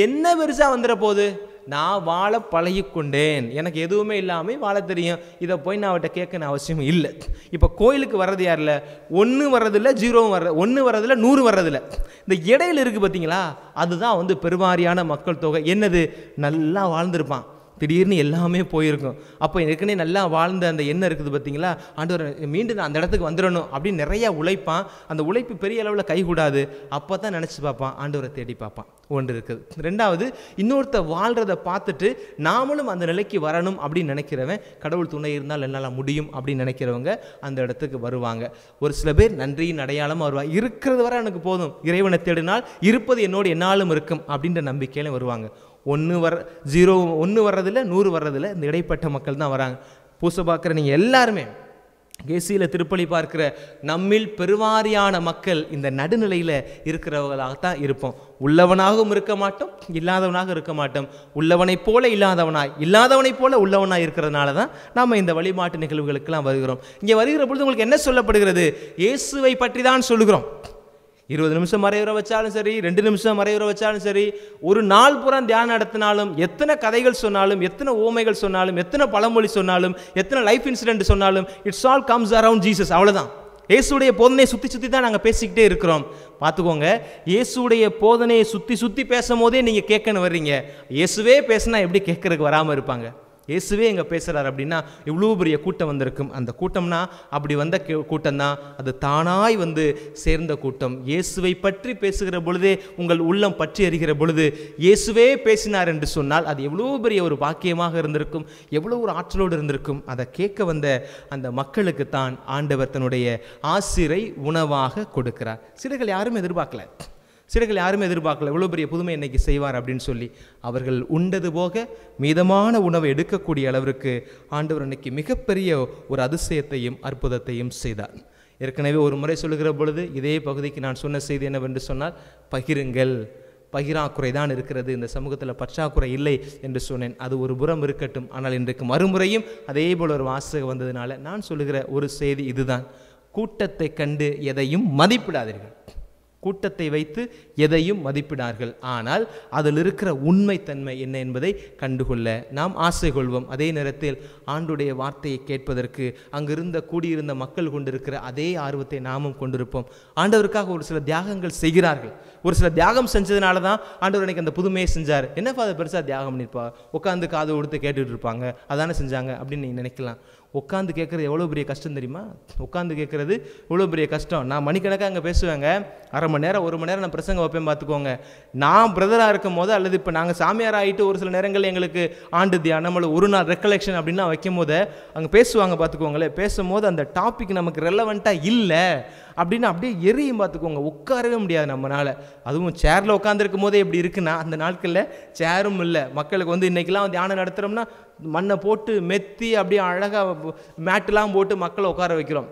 என்ன பெருசாக வந்துட போகுது, நான் வாழ பழகிக்கொண்டேன், எனக்கு எதுவுமே இல்லாமல் வாழ தெரியும், இதை போய் நான் அவர்கிட்ட கேட்கணும் அவசியம் இல்லை. இப்போ கோயிலுக்கு வர்றது யாரில்ல, 1 வர்றதில்ல, 0 வர்ற, 1 வர்றதில்ல, 100 வர்றதில்ல. இந்த இடையில இருக்குது பார்த்தீங்களா, அதுதான் பெருவாரியான மக்கள் தொகை. என்னது, நல்லா வாழ்ந்திருப்பான், திடீர்னு எல்லாமே போயிருக்கும். அப்போ ஏற்கனவே நல்லா வாழ்ந்த அந்த எண்ணம் இருக்குது பார்த்தீங்களா, ஆண்டவர் மீண்டும் நான் அந்த இடத்துக்கு வந்துடணும் அப்படின்னு நிறையா உழைப்பான். அந்த உழைப்பு பெரிய அளவில் கைகூடாது. அப்போ தான் நினச்சி பார்ப்பான், ஆண்டவரை தேடி பார்ப்பான். ஒன்று இருக்குது. 2வது, இன்னொருத்த வாழ்கிறத பார்த்துட்டு நாமளும் அந்த நிலைக்கு வரணும் அப்படின்னு நினைக்கிறவன், கடவுள் துணை இருந்தால் என்னால் முடியும் அப்படின்னு நினைக்கிறவங்க அந்த இடத்துக்கு வருவாங்க. ஒரு சில பேர் நன்றியின் அடையாளமாக வருவாங்க, இருக்கிறது வரை எனக்கு போதும், இறைவனை தேடினால் இருப்பது என்னோடு என்னாலும் இருக்கும் அப்படின்ற நம்பிக்கையில வருவாங்க. 1 வர்றதில்ல, 100 வர்றதில்ல, இந்த இடைப்பட்ட மக்கள் தான் வராங்க. பூசை பார்க்குற நீங்கள் எல்லாருமே, கேசியில் திருப்பலி பார்க்கிற நம்மில் பெருவாரியான மக்கள் இந்த நடுநிலையில் இருக்கிறவர்களாகத்தான் இருப்போம். உள்ளவனாகவும் இருக்க மாட்டோம், இல்லாதவனாக இருக்க மாட்டோம். உள்ளவனைப் போல இல்லாதவனாய், இல்லாதவனைப் போல உள்ளவனாய் இருக்கிறதுனால தான் நாம் இந்த வழிபாட்டு நிகழ்வுகளுக்கெல்லாம் வருகிறோம். இங்கே வருகிற பொழுது உங்களுக்கு என்ன சொல்லப்படுகிறது? இயேசுவை பற்றி தான் சொல்லுகிறோம். 20 நிமிஷம் மறைவுரை வச்சாலும் சரி, 2 நிமிஷம் மறைவுரை வச்சாலும் சரி, ஒரு நாள் பூரா தியானம் நடத்தினாலும், எத்தனை கதைகள் சொன்னாலும், எத்தனை ஓமைகள் சொன்னாலும், எத்தனை பழமொழி சொன்னாலும், எத்தனை லைஃப் இன்சிடென்ட் சொன்னாலும், it's all comes around Jesus. அவ்வளோதான். இயேசுடைய போதனையை சுற்றி தான் நாங்கள் பேசிக்கிட்டே இருக்கிறோம். பார்த்துக்கோங்க, இயேசுடைய போதனையை சுற்றி பேசும் போதே நீங்கள் கேட்கணும் வர்றீங்க. இயேசுவே பேசினா எப்படி கேட்கறதுக்கு வராமல் இருப்பாங்க? இயேசுவே எங்கே பேசுகிறார் அப்படின்னா இவ்வளோ பெரிய கூட்டம் வந்திருக்கும். அந்த கூட்டம்னா அப்படி வந்த கூட்டம் தான், அது தானாய் சேர்ந்த கூட்டம். இயேசுவை பற்றி பேசுகிற பொழுதே உங்கள் உள்ளம் பற்றி அறிகிற பொழுது இயேசுவே பேசினார் என்று சொன்னால் அது எவ்வளோ பெரிய ஒரு பாக்கியமாக இருந்திருக்கும், எவ்வளோ ஒரு ஆற்றலோடு இருந்திருக்கும். அதை கேட்க வந்த அந்த மக்களுக்கு தான் ஆண்டவர் தன்னுடைய ஆசிரை உணவாக கொடுக்கிறார். சிலர்கள் யாரும் எதிர்பார்க்கல, எவ்வளோ பெரிய புதுமை இன்னைக்கு செய்வார் அப்படின்னு சொல்லி. அவர்கள் உண்டது போக மீதமான உணவை எடுக்கக்கூடிய அளவிற்கு ஆண்டவர் இன்னைக்கு மிகப்பெரிய ஒரு அதிசயத்தையும் அற்புதத்தையும் செய்தார். ஏற்கனவே ஒரு முறை சொல்லுகிற பொழுது இதே பகுதிக்கு நான் சொன்ன செய்தி என்னவென்று சொன்னால், பகிருங்கள், பகிராக்குறை தான் இருக்கிறது, இந்த சமூகத்தில் பற்றாக்குறை இல்லை என்று சொன்னேன். அது ஒரு புறம் இருக்கட்டும். ஆனால் இன்றைக்கு மறுமுறையும் அதே போல் ஒரு வாசகம் வந்ததுனால நான் சொல்லுகிற ஒரு செய்தி இதுதான்: கூட்டத்தை கண்டு எதையும் மதிப்பிடாதீர்கள். கூட்டத்தை வைத்து எதையும் மதிப்பிடார்கள், ஆனால் அதில் இருக்கிற உண்மைத்தன்மை என்ன என்பதை கண்டுகொள்ள நாம் ஆசை கொள்வோம். அதே நேரத்தில் ஆண்டுடைய வார்த்தையை கேட்பதற்கு அங்கிருந்த கூடியிருந்த மக்கள் கொண்டிருக்கிற அதே ஆர்வத்தை நாமும் கொண்டிருப்போம். ஆண்டவருக்காக ஒரு சில தியாகங்கள் செய்கிறார்கள். ஒரு சில தியாகம் செஞ்சதுனால தான் ஆண்டவர் எனக்கு அந்த புதுமையை செஞ்சார். என்னப்பா அதை பெருசாக தியாகம் பண்ணியிருப்பா, உட்காந்து காது கொடுத்து கேட்டுட்டு இருப்பாங்க, அதானே செஞ்சாங்க அப்படின்னு நீங்கள் நினைக்கலாம். உட்காந்து கேட்குறது எவ்வளோ பெரிய கஷ்டம் தெரியுமா? உட்காந்து கேட்குறது எவ்வளோ பெரிய கஷ்டம். நான் மணிக்கணக்காக அங்கே பேசுவேங்க, 1/2 மணி நேரம் 1 மணி நேரம் நான் பிரசங்க வைப்பேன். பார்த்துக்கோங்க, நான் பிரதராக இருக்கும் போது அல்லது இப்போ நாங்கள் சாமியார் ஆகிட்டு ஒரு சில நேரங்களில் எங்களுக்கு ஆண்டு தியானம் அல்லது ஒரு நாள் ரெக்கலெக்ஷன் அப்படின்னா வைக்கும் போது அங்கே பேசுவாங்க. பார்த்துக்கோங்களேன், பேசும்போது அந்த டாபிக் நமக்கு ரெலவெண்ட்டாக இல்லை அப்படின்னு அப்படியே எரியும். பார்த்துக்கோங்க, உட்காரவே முடியாது நம்மளால். அதுவும் சேரில் உட்காந்துருக்கும் போதே எப்படி இருக்குன்னா, அந்த நாட்களில் சேரும் இல்லை. மக்களுக்கு இன்றைக்கெல்லாம் தியானம் நடத்துகிறோம்னா மண்ணை போட்டு மெத்தி அப்படியே அழகாக மேட்டெலாம் போட்டு மக்களை உட்கார வைக்கிறோம்.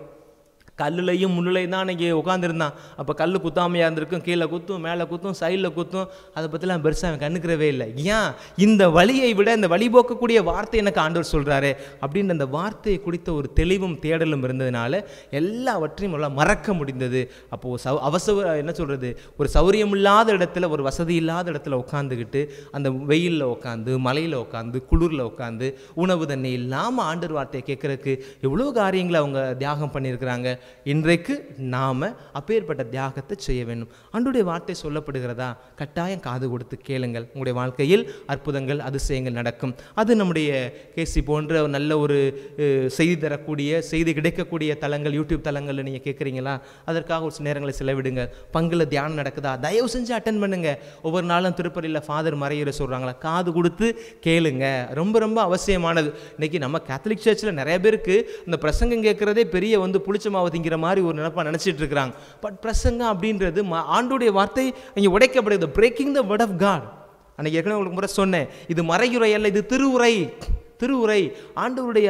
கல்லுலையும் முள்ளுலையும் தான் அன்றைக்கி உட்காந்துருந்தான். அப்போ கல் குத்தாமையாக இருந்திருக்கும், கீழே குத்தும், மேலே குத்தும், சைடில் குத்தும். அதை பற்றிலாம் பெருசாக அவன் கண்ணுக்கிறவே இல்லை. ஏன்? இந்த வழியை விட இந்த வழி போக்கக்கூடிய வார்த்தை எனக்கு ஆண்டவர் சொல்கிறாரு அப்படின்னு அந்த வார்த்தையை குறித்த ஒரு தெளிவும் தேடலும் இருந்ததுனால எல்லாவற்றையும் நல்லா மறக்க முடிந்தது. அப்போது என்ன சொல்கிறது, ஒரு சௌரியம் இல்லாத இடத்துல, ஒரு வசதி இல்லாத இடத்துல உட்காந்துக்கிட்டு அந்த வெயிலில் உட்காந்து, மலையில் உட்காந்து, குளிரில் உட்காந்து, உணவு தண்ணி இல்லாமல் ஆண்டவர் வார்த்தையை கேட்குறதுக்கு எவ்வளோ காரியங்களை அவங்க தியாகம் பண்ணியிருக்கிறாங்க. இன்றைக்கு நாம் அப்பேற்பட்ட தியாகத்தை செய்ய வேண்டும். ஆண்டவருடைய வார்த்தை சொல்லப்படுகிறதா? கட்டாயம் காது கொடுத்து கேளுங்கள். உங்களுடைய வாழ்க்கையில் அற்புதங்கள், அதிசயங்கள் நடக்கும். அது நம்முடைய கேசி போன்ற நல்ல ஒரு செய்தி தரக்கூடிய, செய்தி கிடைக்கக்கூடிய தளங்கள், யூடியூப் தளங்களில் நீங்கள் கேட்குறீங்களா? அதற்காக ஒரு சில நேரங்களை செலவிடுங்க. பங்குல தியானம் நடக்குதா? தயவு செஞ்சு அட்டன் பண்ணுங்க. ஒவ்வொரு நாளும் திருப்பதியில் ஃபாதர் மறையிற சொல்கிறாங்களா, காது கொடுத்து கேளுங்க. ரொம்ப ரொம்ப அவசியமானது. இன்றைக்கி நம்ம கேத்தலிக் சர்ச்சில் நிறைய பேருக்கு இந்த பிரசங்கம் கேட்குறதே பெரிய புளிச்ச மாவு திங்கிற மாதிரி ஒரு நினைப்பா நினச்சிட்டு இருக்கிறாங்க. பட் பிரசங்கம் அப்படின்றது ஆண்டோடைய வார்த்தை இங்கே உடைக்கப்படுது. Breaking the word of god. அன்றைக்கி ஏற்கனவே உங்களுக்கு முறை சொன்னேன், இது மறையுரை அல்ல, இது திருவுரை. ஆண்டவருடைய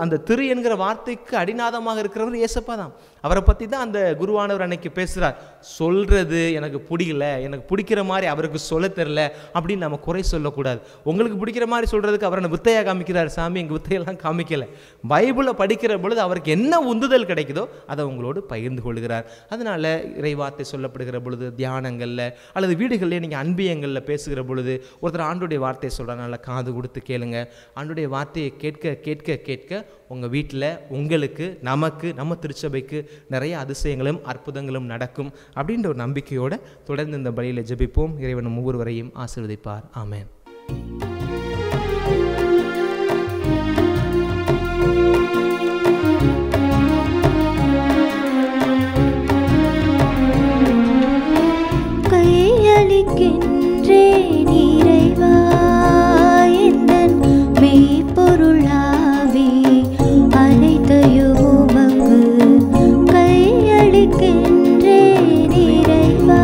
அந்த திரு என்கிற வார்த்தைக்கு அடிநாதமாக இருக்கிறவர் இயேசப்பா தான். அவரை பற்றி தான் அந்த குருவானவர் அன்னைக்கு பேசுகிறார். சொல்கிறது எனக்கு பிடிக்கல, எனக்கு பிடிக்கிற மாதிரி அவருக்கு சொல்ல தெரில அப்படின்னு நம்ம குறை சொல்லக்கூடாது. உங்களுக்கு பிடிக்கிற மாதிரி சொல்கிறதுக்கு அவரை வித்தையாக காமிக்கிறார் சாமி, எங்கள் வித்தையெல்லாம் காமிக்கலை. பைபிளை படிக்கிற பொழுது அவருக்கு என்ன உந்துதல் கிடைக்குதோ அதை உங்களோடு பகிர்ந்து கொள்கிறார். அதனால் இறைவார்த்தை சொல்லப்படுகிற பொழுது தியானங்களில் அல்லது வீடுகளிலே நீங்கள் அன்பியங்களில் பேசுகிற பொழுது ஒருத்தர் ஆண்டுடைய வார்த்தையை சொல்கிறார், நல்லா காது கொடுத்து கேளுங்க. ஆண்டுடைய வார்த்தையை கேட்க கேட்க கேட்க உங்கள் வீட்டில் உங்களுக்கு, நமக்கு, நம்ம திருச்சபைக்கு நிறைய அதிசயங்களும் அற்புதங்களும் நடக்கும் அப்படின்ற ஒரு நம்பிக்கையோடு தொடர்ந்து இந்த பலியில் ஜெபிப்போம். இறைவன் ஒவ்வொருவரையும் ஆசீர்வதிப்பார். ஆமென். கையளிக்கின்றேன் இறைவா எந்தன் மெய்ப்பொருளாவி அனைத்தையும் உமக்கு கையளிக்கின்றேன் இறைவா.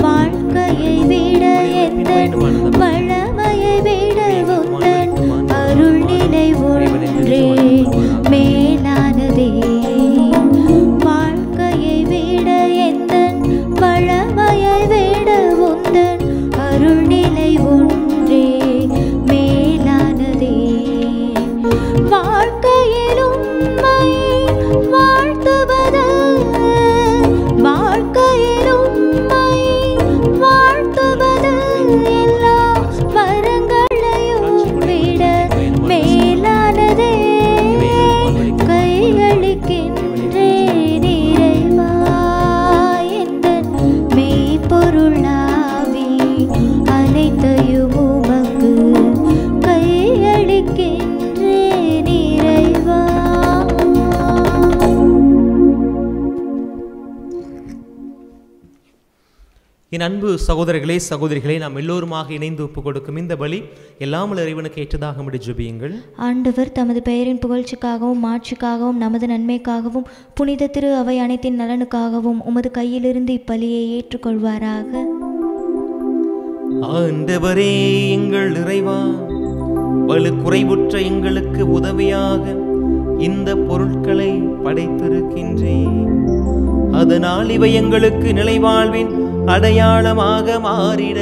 வாழ்க்கையை விட எந்தன் வளமையை விட உந்தன் அருள்நிலை ஒன்றே மேலானதே. வாழ்க்கையை விட எந்தன் வளமையை விட உந்தன் அருள்நிலை ஒன்றே மேலானதே. வாழ்க்கையில் உம்மை வாழ்த்துவது, வாழ்க்கையில் உம்மை வாழ்த்துவது எல்லா வரங்களையும் விட மேலானதே. கையளிக்கின்றேன் இறைவா எந்தன் மெய்ப்பொருளாவி அனைத்தையும் உமக்கு கையளிக்கின்றேன் இறைவா. என் அன்பு சகோதரர்களே சகோதரிகளே, நாம் எல்லோருமாக இணைந்து ஒப்புக் கொடுக்கும் இந்த பலி எல்லாம் இறைவனுக்கு ஏற்றதாக முடி ஜெபியுங்கள். ஆண்டவர் தமது பெயரின் புகழ்ச்சிக்காகவும் மாட்சிக்காகவும் நமது நன்மைக்காகவும் புனித திரு அவை அனைத்தின் நலனுக்காகவும் உமது கையிலிருந்து இப்பலியை ஏற்றுக்கொள்வாராக. ஆண்டவரே எங்கள் இறைவா, வலு குறைவுற்ற எங்களுக்கு உதவியாக இந்த பொருட்களை படைத்திருக்கின்றேன். அதனால் இவை எங்களுக்கு நிலைவாழ்வின் அடையாளமாக மாறிட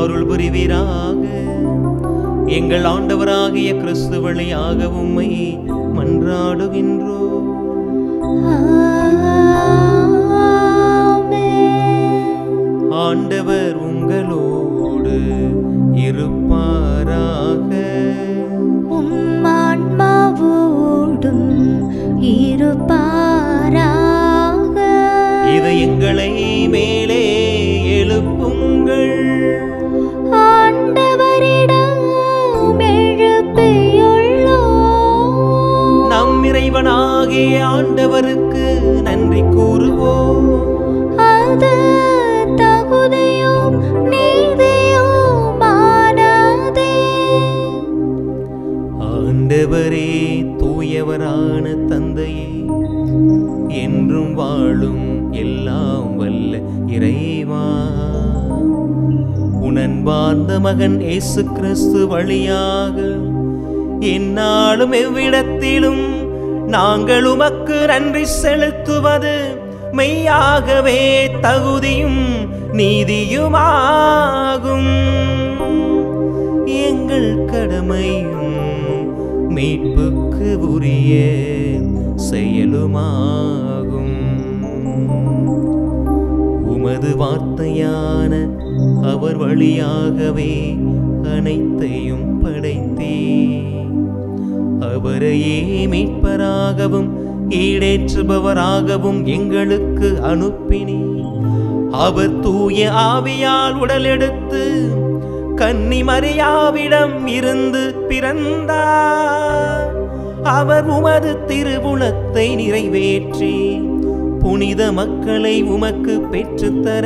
அருள் புரிவீராக. எங்கள் ஆண்டவராகிய கிறிஸ்து வழியாக உம்மை மன்றாடுகின்றோம். ஆண்டவர் உங்களோடு இருப்பாராக. உம் ஆன்மாவோடும் இருப்பாராக. இது எங்களை மேலே எழுப்புங்கள். ஆண்டவரிடம் எழுப்பியுள்ளோம். நம் இறைவனாகிய ஆண்டவருக்கு நன்றி கூறுவோம். அது தகுதியும் நீதியுமானதே. ஆண்டவரே தூயவரான தந்தையே, என்றும் வாழும் எல்லாம் வல்ல இறைவா, உனன்பார்ந்த மகன் இயேசு கிறிஸ்து வழியாக எந்நாளும் எவ்விடத்திலும் நாங்கள் உமக்கு நன்றி செலுத்துவது மெய்யாகவே தகுதியும் நீதியுமாகும். எங்கள் கடமையும் மீட்புக்கு உரிய செயலுமாகும். உமது வார்த்தையான அவர் வழியாகவே அனைத்தையும் படைத்தே, அவரையே மீட்பராகவும் ஈடேற்றுபவராகவும் எங்களுக்கு அனுப்பினே. அவர் தூய ஆவியால் உடலெடுத்து கன்னி மரியாவிடம் இருந்து பிறந்தார். அவர் உமது திருவுளத்தை நிறைவேற்றி புனித மக்களை உமக்கு பெற்றுத்தர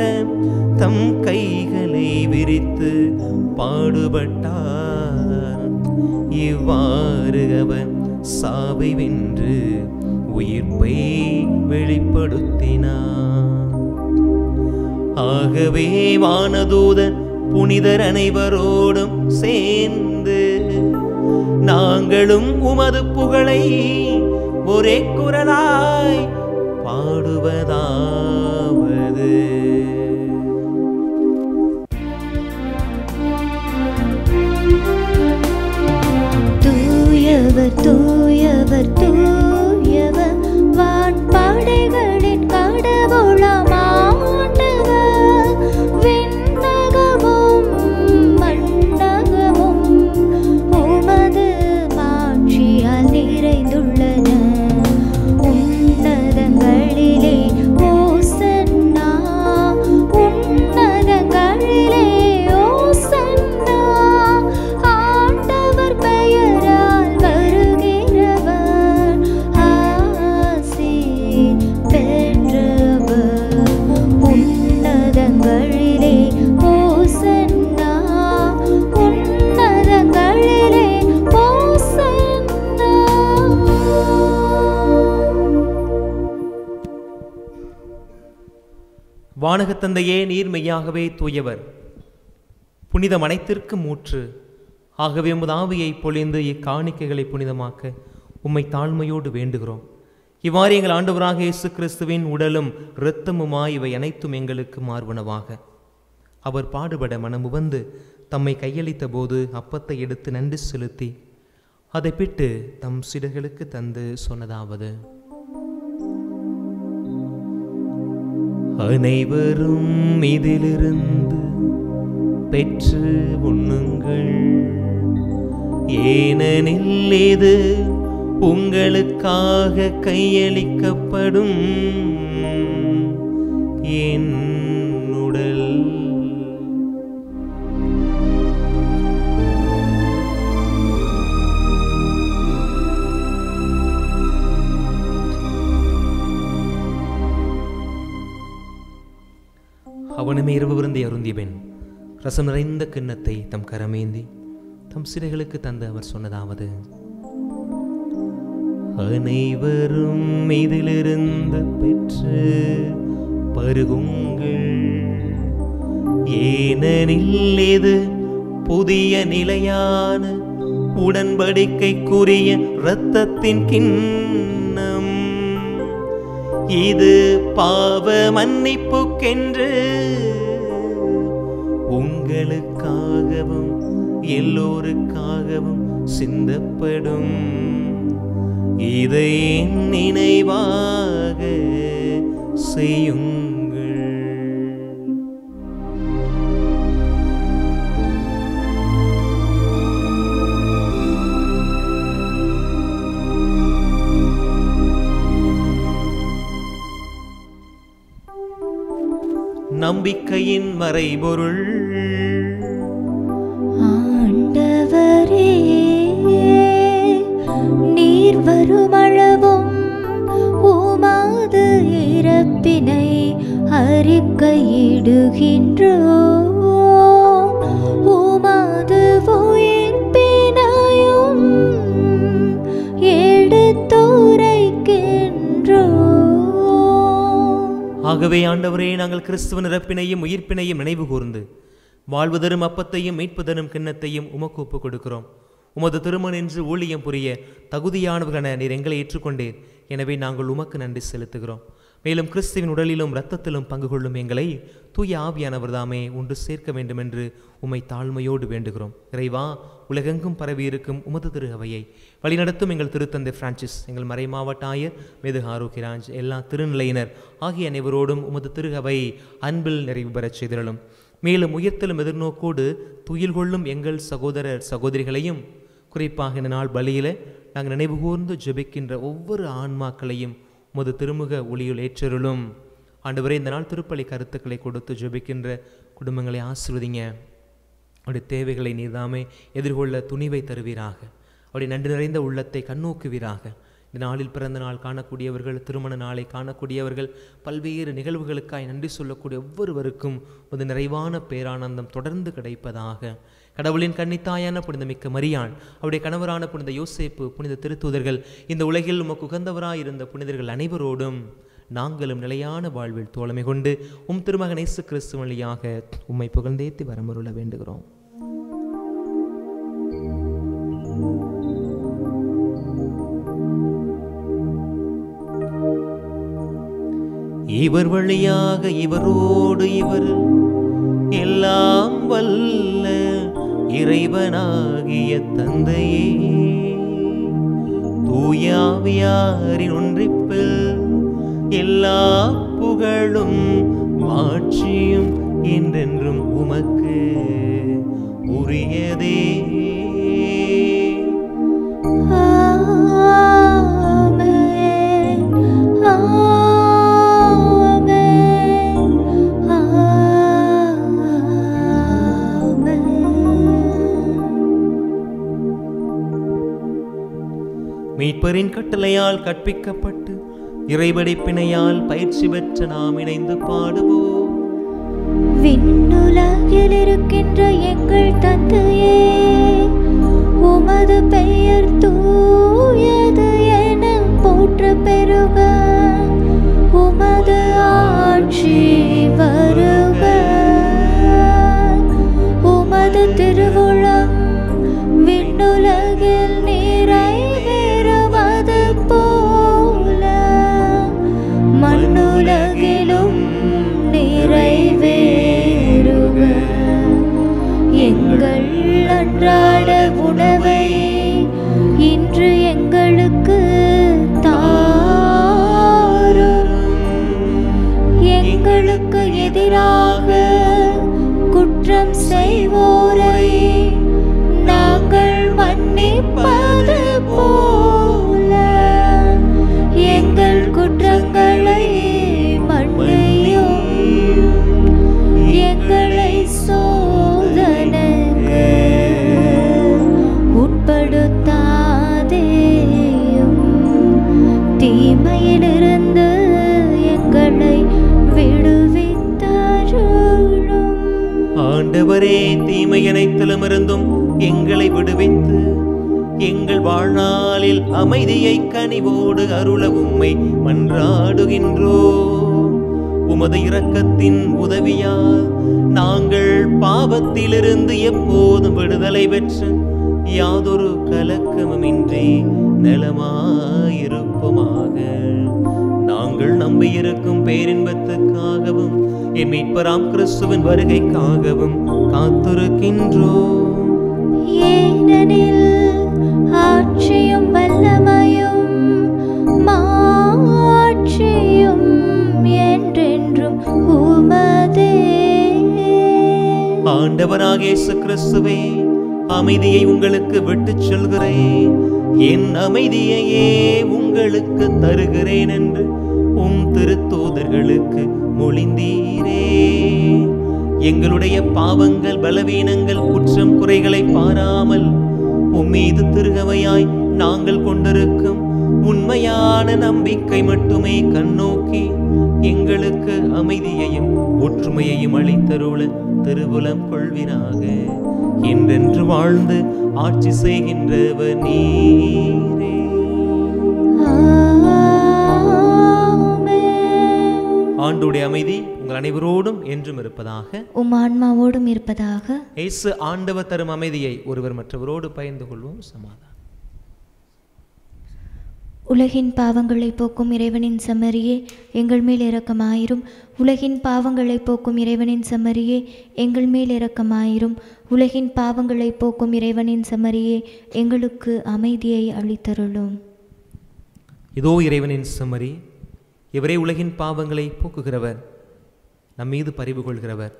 தம் கைகளை விரித்து பாடுபட்டார். இவ்வாறு அவர் சாவை வென்று உயிர்ப்பை வெளிப்படுத்தினார். ஆகவே வானதூதர் புனிதர் அனைவரோடும் சேர்ந்து நாங்களும் உமது புகழை ஒரே குரலாய் பாடுவதாவது: தூயவர் தூயவர் தூயவர், வான்படைகளின் கடவுளாம் ஆண்டவர். விண்ணகமும் மண்ணகமும் உமது மாட்சியால் நிறைந்துள்ளன. உன்னதங்களிலே ஓசன்னா, உன்னதங்களிலே ஓசன்னா. ஆண்டவர் பெயரால் வருகிறவர், ஆசி பெற்றவர். உன்னதங்களிலே ஓசன்னா, உன்னதங்களிலே ஓசன்னா. வானகத் தந்தையே, நீர் மெய்யாகவே தூயவர், புனிதம் அனைத்திற்கும் ஊற்று. ஆகவே உமது ஆவியை பொழிந்து இக்காணிக்கைகளை புனிதமாக்க உம்மை தாழ்மையோடு வேண்டுகிறோம். இவ்வாறு எங்கள் ஆண்டவராக இயேசு கிறிஸ்துவின் உடலும் இரத்தமுமாய் இவை அனைத்தும் எங்களுக்கு மார்பனவாக. அவர் பாடுபட மனமுவந்து தம்மை கையளித்த போது அப்பத்தை எடுத்து நன்றி செலுத்தி அதை பிட்டு தம் சீடர்களுக்கு தந்து சொன்னதாவது: அனைவரும் இதிலிருந்து பெற்று உண்ணுங்கள், ஏனெனில் இது உங்களுக்காக கையளிக்கப்படும் என் உடல். அவனுமே இரவு விருந்தை அருந்தியவன் ரசம் நிறைந்த கிண்ணத்தை தம் கரமேந்தி தம் சிறைகளுக்கு தந்து அவர் சொன்னதாவது: அனைவரும் இதிலிருந்து பெற்று பருகுங்கள், ஏனெனில் இது புதிய நிலையான உடன்படிக்கைக்குரிய இரத்தத்தின் கிண்ணம். இது பாவ மன்னிப்புக்கென்று உங்களுக்காகவும் எல்லோருக்காகவும் சிந்தப்படும். இதை என் நினைவாக செய்யுங்கள். நம்பிக்கையின் மறைபொருள்: ஆண்டவரே, நீர் வருமளவும் உமது இறப்பினை அறிக்கையிடுகின்றோம், உமது உயிர்ப்பினையும் எடுத்துரைக்கின்றோம். ஆகவே ஆண்டவரே, நாங்கள் கிறிஸ்துவின் இறப்பினையும் உயிர்ப்பினையும் நினைவு கூர்ந்து வாழ்வு தரும் அப்பத்தையும் மீட்பு தரும் கிண்ணத்தையும் உமக்கு ஒப்புக் கொடுக்கிறோம். உமது திருமணம் என்று ஊழியம் புரிய தகுதியானவர்களென நீர் எங்களை ஏற்றுக்கொண்டீர். எனவே நாங்கள் உமக்கு நன்றி செலுத்துகிறோம். மேலும் கிறிஸ்துவின் உடலிலும் இரத்தத்திலும் பங்கு கொள்ளும் எங்களை தூய ஆவியானவர் தாமே ஒன்று சேர்க்க வேண்டும் என்று உம்மை தாழ்மையோடு வேண்டுகிறோம். இறைவா, உலகெங்கும் பரவி இருக்கும் உமது திரு அவையை வழிநடத்தும் எங்கள் திருத்தந்தை பிரான்சிஸ், எங்கள் மறை மாவட்ட ஆயர் மேது ஆரோக்கியராஜ், எல்லா திருநிலையினர் ஆகிய அனைவரோடும் உமது திரு அவை அன்பில் நிறைவு பெறச் செய்திடலும். மேலும் உயர்த்தலும் எதிர்நோக்கோடு துயில் கொள்ளும் எங்கள் சகோதரர் சகோதரிகளையும், குறிப்பாக இந்த நாள் பலியில் நாங்கள் நினைவு கூர்ந்து ஜெபிக்கின்ற ஒவ்வொரு ஆன்மாக்களையும் உமது திருமுக ஒளியுள் ஏற்றருளும். ஆண்டவரே, இந்த நாள் திருப்பலி கருத்துக்களை கொடுத்து ஜெபிக்கின்ற குடும்பங்களை ஆசீர்வதிங்க. அவருடைய தேவைகளை நீர்தாமே எதிர்கொள்ள துணிவை தருவீராக. அவருடைய நன்றி நிறைந்த உள்ளத்தை கண்ணோக்குவீராக. இந்த நாளில் பிறந்த நாள் காணக்கூடியவர்கள், திருமண நாளை காணக்கூடியவர்கள், பல்வேறு நிகழ்வுகளுக்காய் நன்றி சொல்லக்கூடிய ஒவ்வொருவருக்கும் ஒரு நிறைவான பேரானந்தம் தொடர்ந்து கிடைப்பதாக. கடவுளின் கன்னித்தாயான புனித மிக்க மரியாள், அவருடைய கணவரான புனித யோசேப்பு, புனித திருத்தூதர்கள், இந்த உலகில் உமக்கு உகந்தவராயிருந்த புனிதர்கள் அனைவரோடும் நாங்களும் நிலையான வாழ்வில் தோழமை கொண்டு உம் திருமகன் இயேசு கிறிஸ்து வழியாக உம்மை புகழ்ந்தேத்தி வரமருள வேண்டுகிறோம். இவர் வழியாக இவரோடு இவர் எல்லாம் வல்ல இறைவனாகிய தந்தையே, தூயாவியாரின் ஒன்றிப்பில் எல்லா புகழும் மாட்சியும் என்றென்றும் உமக்கு உரியதே. மீட்பரின் கட்டளையால் கற்பிக்கப்பட்டு இறைவடிப்பினையால் பயிற்சி பெற்ற நாம் இணைந்து பாடுவோம். விண்ணுலகில் இருக்கின்ற எங்கள் தந்தையே, உமது பெயர் தூயது என போற்ற பெருக, உமது ஆட்சி வருக, உமது திருவுளம் விண்ணுலகில் நிறைவேறுவது போல மண்ணுலகிலும் நிறைவேறுக. எங்கள் அன்றாட உணவை இன்று எங்களுக்கு தாரும். எங்களுக்கு எதிராக குற்றம் செய்வோரை நாங்கள் மன்னிப்பது போல எங்கள் குற்றங்களை மன்னியும். எங்களை சோதனைக்கு உட்படுத்தாதேயும், தீமையிலிருந்து எங்களை விடுவித்தருளும். ஆண்டவரே, தீமை அனைத்திலும் இருந்தும் எங்களை விடுவித்து எங்கள் வாழ்நாளில் அமைதியை கனிவோடு அருள உம்மை மன்றாடுகின்றோம். உமது இரக்கத்தின் உதவியால் நாங்கள் பாவத்திலிருந்து எப்போதும் விடுதலை பெற்று யாதொரு கலக்கமுமின்றி நலமாயிருப்போமாக. நாங்கள் நம்பியிருக்கும் பேரின்பத்துக்காகவும் என் மீட்பராம் கிறிஸ்துவின் வருகைக்காகவும் காத்திருக்கின்றோம். ஏனெனில் ஆட்சியும் வல்லமையும் மாட்சியும் என்றென்றும் உமதே. ஆண்டவராகிய இயேசு கிறிஸ்துவே, அமைதியை உங்களுக்கு விட்டுச் செல்கிறேன், என் அமைதியையே உங்களுக்கு தருகிறேன் என்று உம் திருத்தூதர்களுக்கு மொழிந்தீரே. எங்களுடைய பாவங்கள், பலவீனங்கள், குற்றம் குறைகளை பாராமல் உம்மீது திருகவையாய் நாங்கள் கொண்டிருக்கும் உண்மையான நம்பிக்கை மட்டுமே கண்ணோக்கி எங்களுக்கு அமைதியையும் ஒற்றுமையையும் அளித்தருள திருவுலம் கொள்வீராக. என்றென்று வாழ்ந்து ஆட்சி செய்கின்றவர் நீரே. ஆண்டவருடைய அமைதி உங்கள் அனைவரோடும் என்றும் இருப்பதாக, உம் ஆன்மாவோடும் இருப்பதாக. இயேசு ஆண்டவர் தரும் அமைதியை ஒருவர் மற்றவரோடு பகிர்ந்து கொள்வோம். சமாதானம். உலகின் பாவங்களை போக்கும் இறைவனின் செம்மறியே, எங்கள் மேல் இரக்கமாயிரும். உலகின் பாவங்களை போக்கும் இறைவனின் செம்மறியே, எங்கள் மேல் இரக்கமாயிரும். உலகின் பாவங்களை போக்கும் இறைவனின் செம்மறியே, எங்களுக்கு அமைதியை அளித்தருளும். இதோ இறைவனின் செம்மறி, இவரே உலகின் பாவங்களை போக்குகிறவர், நம்மீது பரிவு கொள்கிறவர்,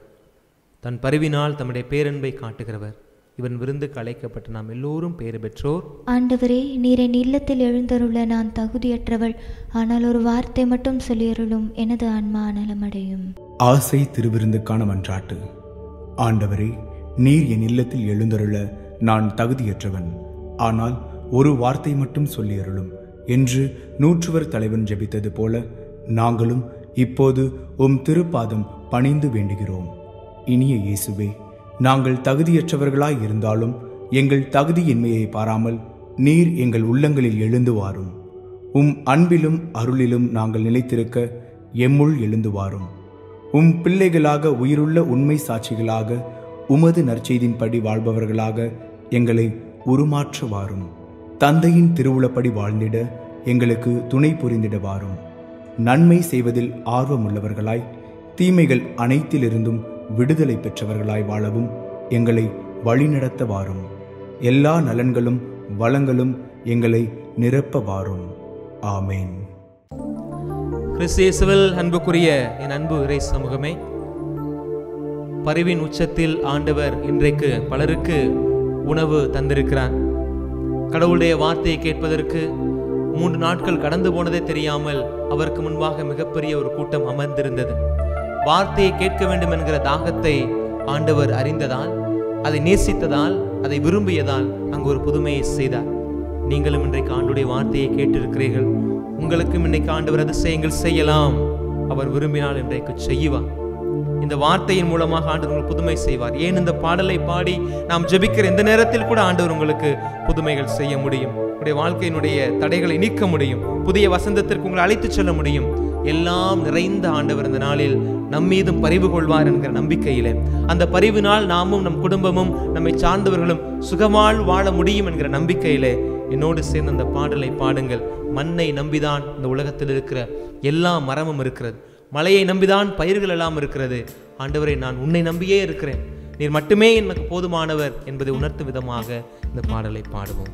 தன் பரிவினால் தம்முடைய பேரன்பை காட்டுகிறவர். இவன் விருந்துக்கு அழைக்கப்பட்ட நாம் எல்லோரும் பேறு பெற்றோர். ஆண்டவரே, நீர் என் இல்லத்தில் எழுந்தருள நான் தகுதியற்றவள், ஆனால் ஒரு வார்த்தை மட்டும் சொல்லியருளும், எனது ஆன்மா நலமடையும். ஆசை திருவிருந்துக்கான மன்றாட்டு. ஆண்டவரே, நீர் என் இல்லத்தில் எழுந்தருள நான் தகுதியற்றவன், ஆனால் ஒரு வார்த்தை மட்டும் சொல்லியருளும் என்று நூற்றுவர் தலைவன் ஜெபித்தது போல நாங்களும் இப்போது உம் திருப்பாதம் பணிந்து வேண்டுகிறோம். இனிய இயேசுவே, நாங்கள் தகுதியற்றவர்களாய் இருந்தாலும் எங்கள் தகுதியின்மையை பாராமல் நீர் எங்கள் உள்ளங்களில் எழுந்து வாரும். உம் அன்பிலும் அருளிலும் நாங்கள் நிலைத்திருக்க எம்முள் எழுந்து வாரும். உம் பிள்ளைகளாக உயிருள்ள உண்மை சாட்சிகளாக உமது நற்செய்தின்படி வாழ்பவர்களாக எங்களை உருமாற்ற வாரும். தந்தையின் திருவுளப்படி வாழ்ந்திட எங்களுக்கு துணை புரிந்திட வாரும். நன்மை செய்வதில் ஆர்வமுள்ளவர்களாய் தீமைகள் அனைத்திலிருந்தும் விடுதலை பெற்றவர்களாய் வாழவும் எங்களை வழிநடத்த வாரும். எல்லா நலன்களும் வளங்களும் எங்களை நிரப்ப வாரும். ஆமேன். கிறிஸ்து அன்புக்குரிய என் அன்பு இறை சமூகமே, பரிவின் உச்சத்தில் ஆண்டவர் இன்றைக்கு பலருக்கு உணவு தந்திருக்கிறார். கடவுளுடைய வார்த்தையை கேட்பதற்கு 3 நாட்கள் கடந்து போனதே தெரியாமல் அவருக்கு முன்பாக மிகப்பெரிய ஒரு கூட்டம் அமர்ந்திருந்தது. வார்த்தையை கேட்க வேண்டும் என்கிற தாகத்தை ஆண்டவர் அறிந்ததால், அதை நேசித்ததால், அதை விரும்பியதால் அங்கு ஒரு புதுமையை செய்தார். நீங்களும் இன்றைக்கு ஆண்டுடைய வார்த்தையை கேட்டிருக்கிறீர்கள். உங்களுக்கும் இன்றைக்கு ஆண்டவர் அதிசயங்கள் செய்யலாம். அவர் விரும்பினால் இன்றைக்கு செய்வார். இந்த வார்த்தையின் மூலமாக ஆண்டவர் உங்களுக்கு புதுமை செய்வார். ஏன் இந்த பாடலை பாடி நாம் ஜெபிக்கிற இந்த நேரத்தில் கூட ஆண்டவர் உங்களுக்கு புதுமைகள் செய்ய முடியும். உங்களுடைய வாழ்க்கையினுடைய தடைகளை நீக்க முடியும். புதிய வசந்தத்திற்கு உங்களை அழைத்து செல்ல முடியும். எல்லாம் நிறைந்த ஆண்டவர் இந்த நாளில் நம்மீதும் பரிவு கொள்வார் என்கிற நம்பிக்கையிலே, அந்த பரிவினால் நாமும் நம் குடும்பமும் நம்மை சார்ந்தவர்களும் சுகமால் வாழ முடியும் என்கிற நம்பிக்கையிலே என்னோடு சேர்ந்து அந்த பாடலை பாடுங்கள். மண்ணை நம்பிதான் இந்த உலகத்தில் இருக்கிற எல்லா மரமும் இருக்கிறது. மழையை நம்பிதான் பயிர்கள் எல்லாம் இருக்கிறது. ஆண்டவரை, நான் உன்னை நம்பியே இருக்கிறேன். நீர் மட்டுமே எனக்கு போதுமானவர் என்பதை உணர்த்தும் விதமாக இந்த பாடலை பாடுவோம்.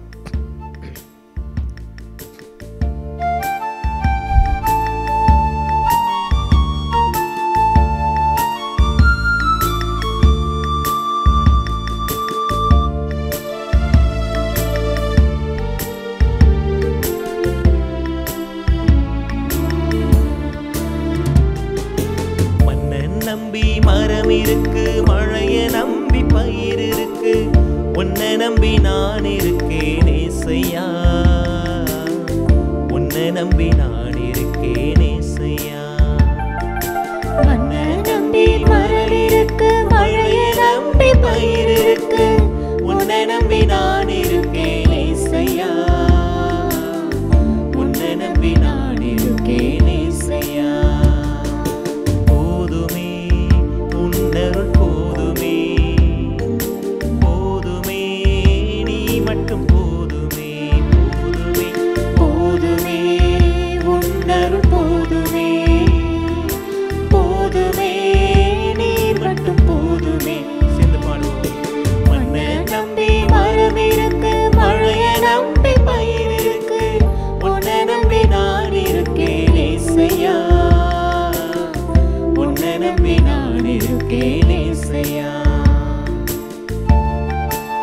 மரம் இருக்கு, மழைய நம்பி பயிர் இருக்கு, உன்னை நம்பி நான் இருக்கேன் ஏசையா, உன்னை நம்பி நான் இருக்கேன் ஏசையா. மண்ணை நம்பி மரம் இருக்கு, மழைய நம்பி பயிர் இருக்கு, உன்னை நம்பி நான் இருக்கேன் ஏசையா, உன்னை நம்பி நான் இருக்கேன் ஏசையா.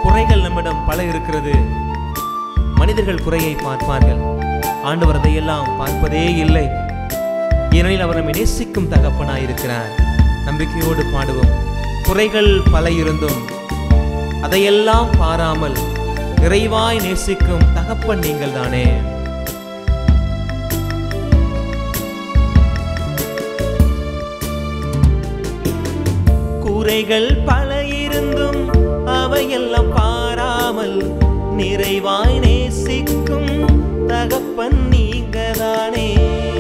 குறைகள் நம்மிடம் பல இருக்கிறது. மனிதர்கள் குறையை பார்ப்பார்கள். ஆண்டவர் அதையெல்லாம் பார்ப்பதே இல்லை. ஏனெனில் அவர் நம்மை நேசிக்கும் தகப்பனாயிருக்கிறார். நம்பிக்கையோடு பாடுவோம். குறைகள் பல இருந்தும் அதையெல்லாம் பாராமல் நிறைவாய் நேசிக்கும் தகப்பன் நீங்கள் தானே. குறைகள் பல இருந்தும் அவையெல்லாம் பாராமல் நிறைவாய் நேசிக்கும் தகப்பன் நீங்கதானே.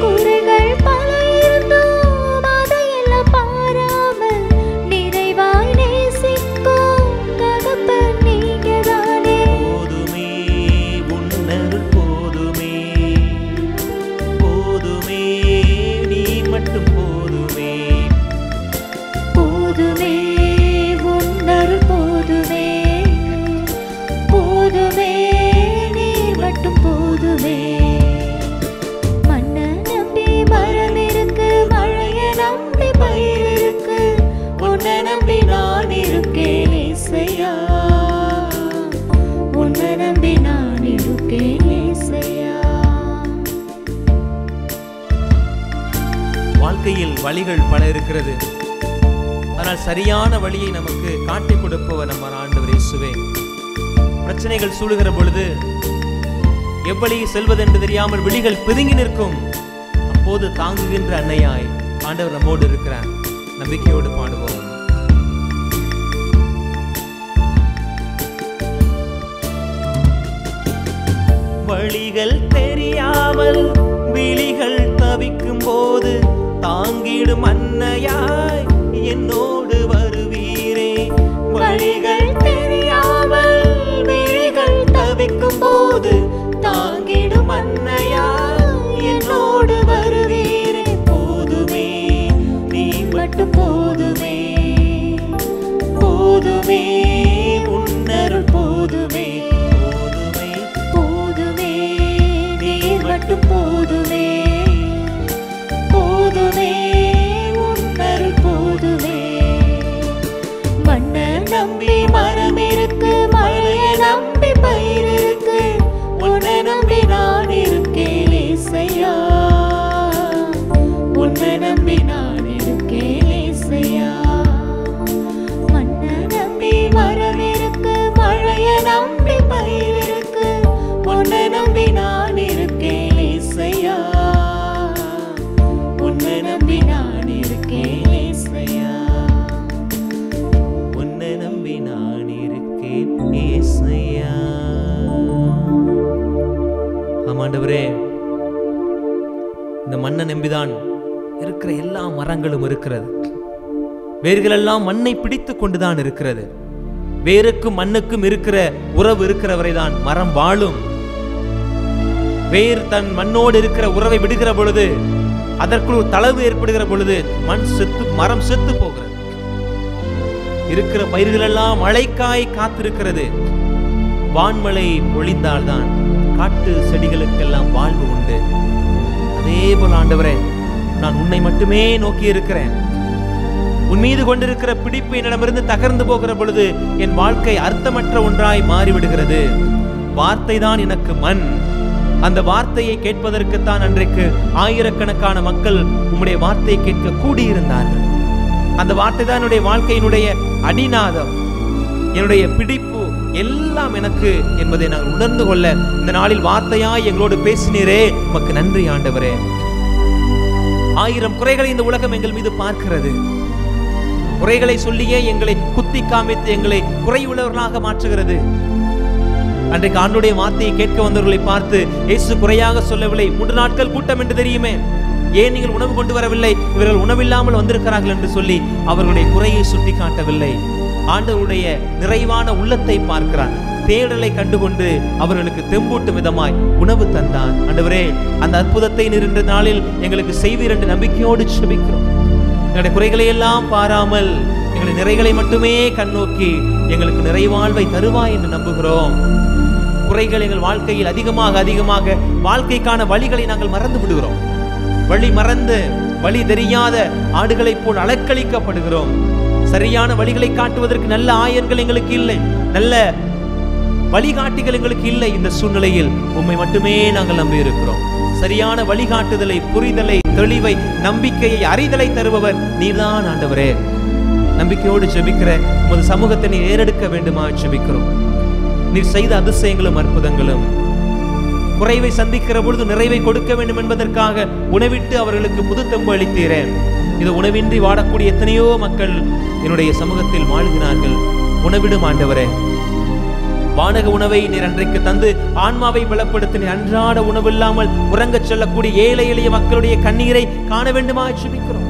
குறைகள் பல இருந்தும் அதையெல்லாம் பாராமல் நிறைவாய் நேசிக்கும் தகப்பன் நீங்கதானே. போதுமே உன்னருள் போதுமே, போதுமே நீ மட்டும் போதுமே, போதுமே உன்னருள் போதுமே, போதுமே நீ மட்டும் போதுமே. மண்ணை நம்பி மரம் இருக்கு, மழைய நம்பி பயிர் இருக்கு, உன்னை நம்பி நான் இருக்கேன் ஏசையா, உன்னை நம்பி நான் இருக்கேன் ஏசையா. வாழ்க்கையில் வழிகள் பல இருக்கிறது. ஆனால் சரியான வழியை நமக்கு காட்டிக் கொடுப்பவர் நம்ம ஆண்டவர் இயேசுவே. பிரச்சனைகள் சூழுகிற பொழுது எவ்வளி செல்வதென்று தெரியாமல் விழிகள் பிதுங்கி நிற்கும். அப்போது தாங்குகின்ற அன்னையாய் ஆண்டவர் நம்மோடு இருக்கிறார். நம்பிக்கையோடு பாடுவோம். வழிகள் தெரியாமல் விழிகள் தவிக்கும் போது தாங்கிடும் அன்னையாய் என்னோடு வருவீரே. வழிகள் தெரியாமல் விழிகள் தவிக்கும் போது தாங்கிடும் அன்னையாய் என்னோடு வருவீரே. ஆண்டவரே, இந்த மண்ணை நம்பிதான் இருக்கிற எல்லா மரங்களும் இருக்கிறது. வேர்கள் எல்லாம் மண்ணை பிடித்து கொண்டுதான் இருக்கிறது. வேருக்கும் மண்ணுக்கும் இருக்கிற உறவு இருக்கிறவரை தான் மரம் வாழும். வேர் தன் மண்ணோடு இருக்கிற உறவை விடுகிற பொழுது, அதற்குள் தளவு ஏற்படுகிற பொழுது மரம் செத்து போகிறது. இருக்கிற பயிர்கள் எல்லாம் மழைக்காய் காத்திருக்கிறது. வான்மழை பொழிந்தால்தான் காட்டு செடிகளுக்கெல்லாம் வாழ்வு உண்டு. அதே போல ஆண்டவரே, நான் உன்னை மட்டுமே நோக்கி இருக்கிறேன். உன் மீது கொண்டிருக்கிற பிடிப்பு என்னிடமிருந்து தகர்ந்து போகிற பொழுது என் வாழ்க்கை அர்த்தமற்ற ஒன்றாய் மாறிவிடுகிறது. வார்த்தை தான் எனக்கு மண். அந்த வார்த்தையை கேட்பதற்குத்தான் அன்றைக்கு ஆயிரக்கணக்கான மக்கள் உம்முடைய வார்த்தையை கேட்க கூடியிருந்தார்கள். அந்த வார்த்தை தான் என்னுடைய வாழ்க்கையினுடைய அடிநாதம், என்னுடைய பிடிப்பு எல்லாம் எனக்கு என்பதை நாங்கள் உணர்ந்து கொள்ள இந்த நாளில் வார்த்தையாய் எங்களோடு பேசினீரே, உமக்கு நன்றி ஆண்டவரே. 1000 குறைகளை இந்த உலகம் எங்கள் மீது பார்க்கிறது. குறைகளை சொல்லியே எங்களை குத்தி காமித்து எங்களை குறையுள்ளவர்களாக மாற்றுகிறது. அன்றைக்கு ஆண்டுடைய வார்த்தையை கேட்க வந்தவர்களை பார்த்து இயேசு குறையாக சொல்லவில்லை. 3 நாட்கள் கூட்டம் என்று தெரியுமே, ஏன் நீங்கள் உணவு கொண்டு வரவில்லை, இவர்கள் உணவில்லாமல் வந்திருக்கிறார்கள் என்று சொல்லி அவர்களுடைய குறையை சுட்டி காட்டவில்லை. ஆண்டவருடைய நிறைவான உள்ளத்தை பார்க்கிறார். தேடலை கண்டுகொண்டு அவர்களுக்கு தெம்பூட்டும் விதமாய் உணவு தந்தார். ஆண்டவரே, அந்த அற்புதத்தை நின்ற நாளில் எங்களுக்கு செய்வீர் என்று நம்பிக்கையோடு செபிக்கிறோம். எங்களுடைய குறைகளை எல்லாம் பாராமல் எங்களுடைய நிறைகளை மட்டுமே கண்ணோக்கி எங்களுக்கு நிறைவாழ்வை தருவாய் என்று நம்புகிறோம். குறைகள் எங்கள் வாழ்க்கையில் அதிகமாக வாழ்க்கைக்கான வழிகளை நாங்கள் மறந்து விடுகிறோம். வழி மறந்து வழி தெரியாத ஆடுகளைப் போல் அலக்களிக்கப்படுகிறோம். சரியான வழிகளை காட்டுவதற்கு நல்ல ஆயர்கள் எங்களுக்கு இல்லை, நல்ல வழிகாட்டிகள் எங்களுக்கு இல்லை. இந்த சூழ்நிலையில் உம்மை மட்டுமே நாங்கள் நம்பி இருக்கிறோம். சரியான வழிகாட்டுதலை, புரிதலை, தெளிவை, நம்பிக்கையை, அறிதலை தருபவர் நீதான் ஆண்டவரே. நம்பிக்கையோடு ஜெபிக்கிற உமது சமூகத்தை நீ ஏறெடுக்க வேண்டுமா ஜெபிக்கிறோம். நீர் செய்த அதிசயங்களும் அற்புதங்களும், குறைவை சந்திக்கிற பொழுது நிறைவை கொடுக்க வேண்டும் என்பதற்காக உணவிட்டு அவர்களுக்கு புது தெம்பு அளித்தீரே. இது உணவின்றி வாடக்கூடிய எத்தனையோ மக்கள் என்னுடைய சமூகத்தில் வாழ்கிறார்கள். உணவிடும் ஆண்டவரே. வானக உணவை நீர் அன்றைக்கு தந்து ஆன்மாவை பலப்படுத்தின அன்றாட உணவு இல்லாமல் உறங்கச் செல்லக்கூடிய ஏழை எளிய மக்களுடைய கண்ணீரை காண வேண்டுமா ஜெபிக்கிறோம்.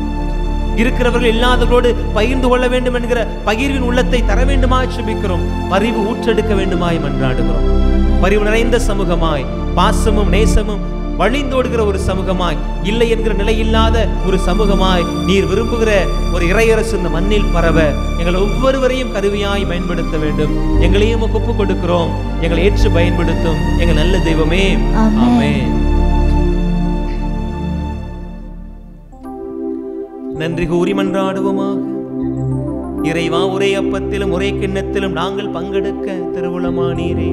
இருக்கிறவர்கள் இல்லாதவர்களோடு பகிர்ந்து கொள்ள வேண்டும் என்கிற பகிர்வின் உள்ளத்தை தர வேண்டுமா ஜெபிக்கிறோம். பரிவு ஊற்றெடுக்க வேண்டுமாய் மன்றாடுகிறோம். பரிவு நிறைந்த சமூகமாய், பாசமும் நேசமும் வழிந்தோடுகிற ஒரு சமூகமாய், இல்லை என்கிற நிலை இல்லாத ஒரு சமூகமாய் நீர் விரும்புகிற ஒரு இறையரசு இந்த மண்ணில் பரவ எங்கள் ஒவ்வொருவரையும் கருவியாய் பயன்படுத்த வேண்டும். எங்களையும் ஒப்பு கொடுக்கிறோம். எங்களை ஏற்று பயன்படுத்தும் எங்கள் நல்ல தெய்வமே. ஆமென். நன்றி கூறி மன்றாடுவோமாக. இறைவா, ஒரே அப்பத்திலும் ஒரே கிண்ணத்திலும் நாங்கள் பங்கெடுக்க திருவுளமானீரே.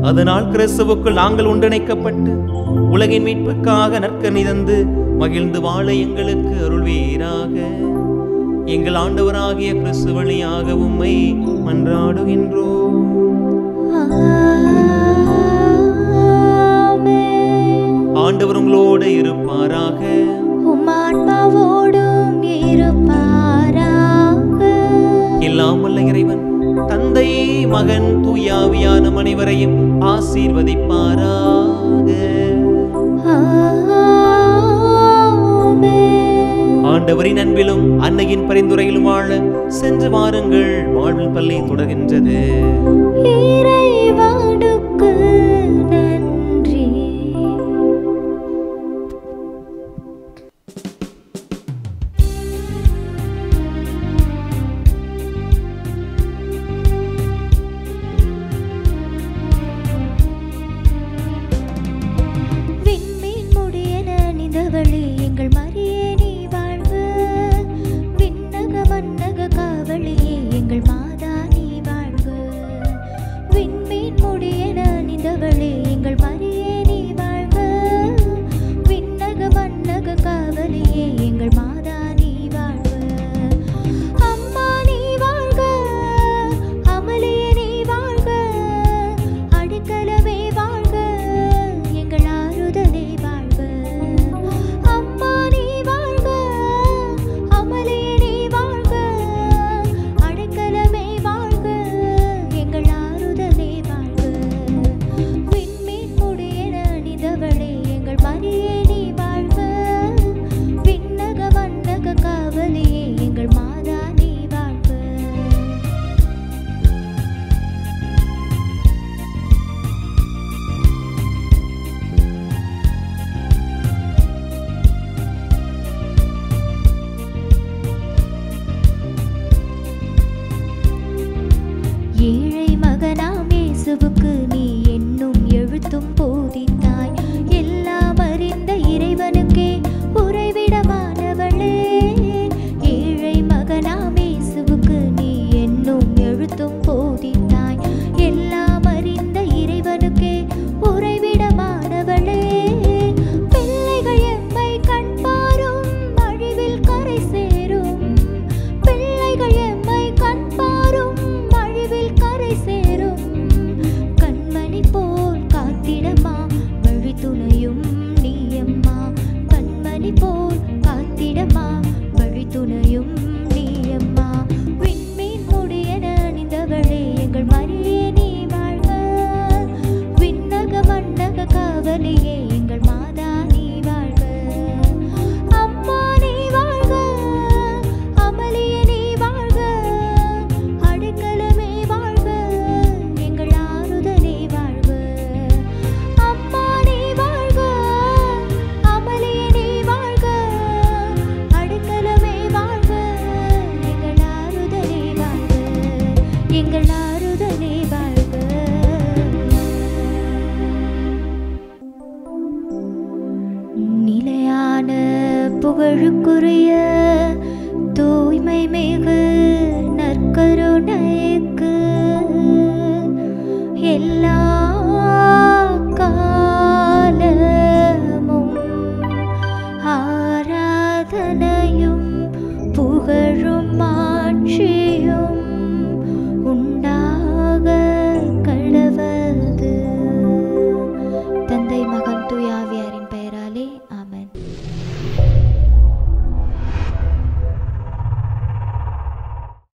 அதனால் கிறிஸ்துவுக்குள் நாங்கள் ஒன்றிணைக்கப்பட்டு உலகின் மீட்புக்காக நற்கனி தந்து மகிழ்ந்து வாழ எங்களுக்கு அருள்வீராக. எங்கள் ஆண்டவராகிய கிறிஸ்து வழியாக உம்மை மன்றாடுகின்றோம். ஆண்டவர் உங்களோடு இருப்பாராக. எல்லாம் வல்ல இறைவன் தந்தை, மகன், தூயாவியான அனைவரையும் ஆசீர்வதிப்பாராக. ஆண்டவரின் அன்பிலும் அன்னையின் பரிந்துரையிலும் வாழ சென்று வாருங்கள். வாழ்வில் பள்ளி தொடர்கின்றது.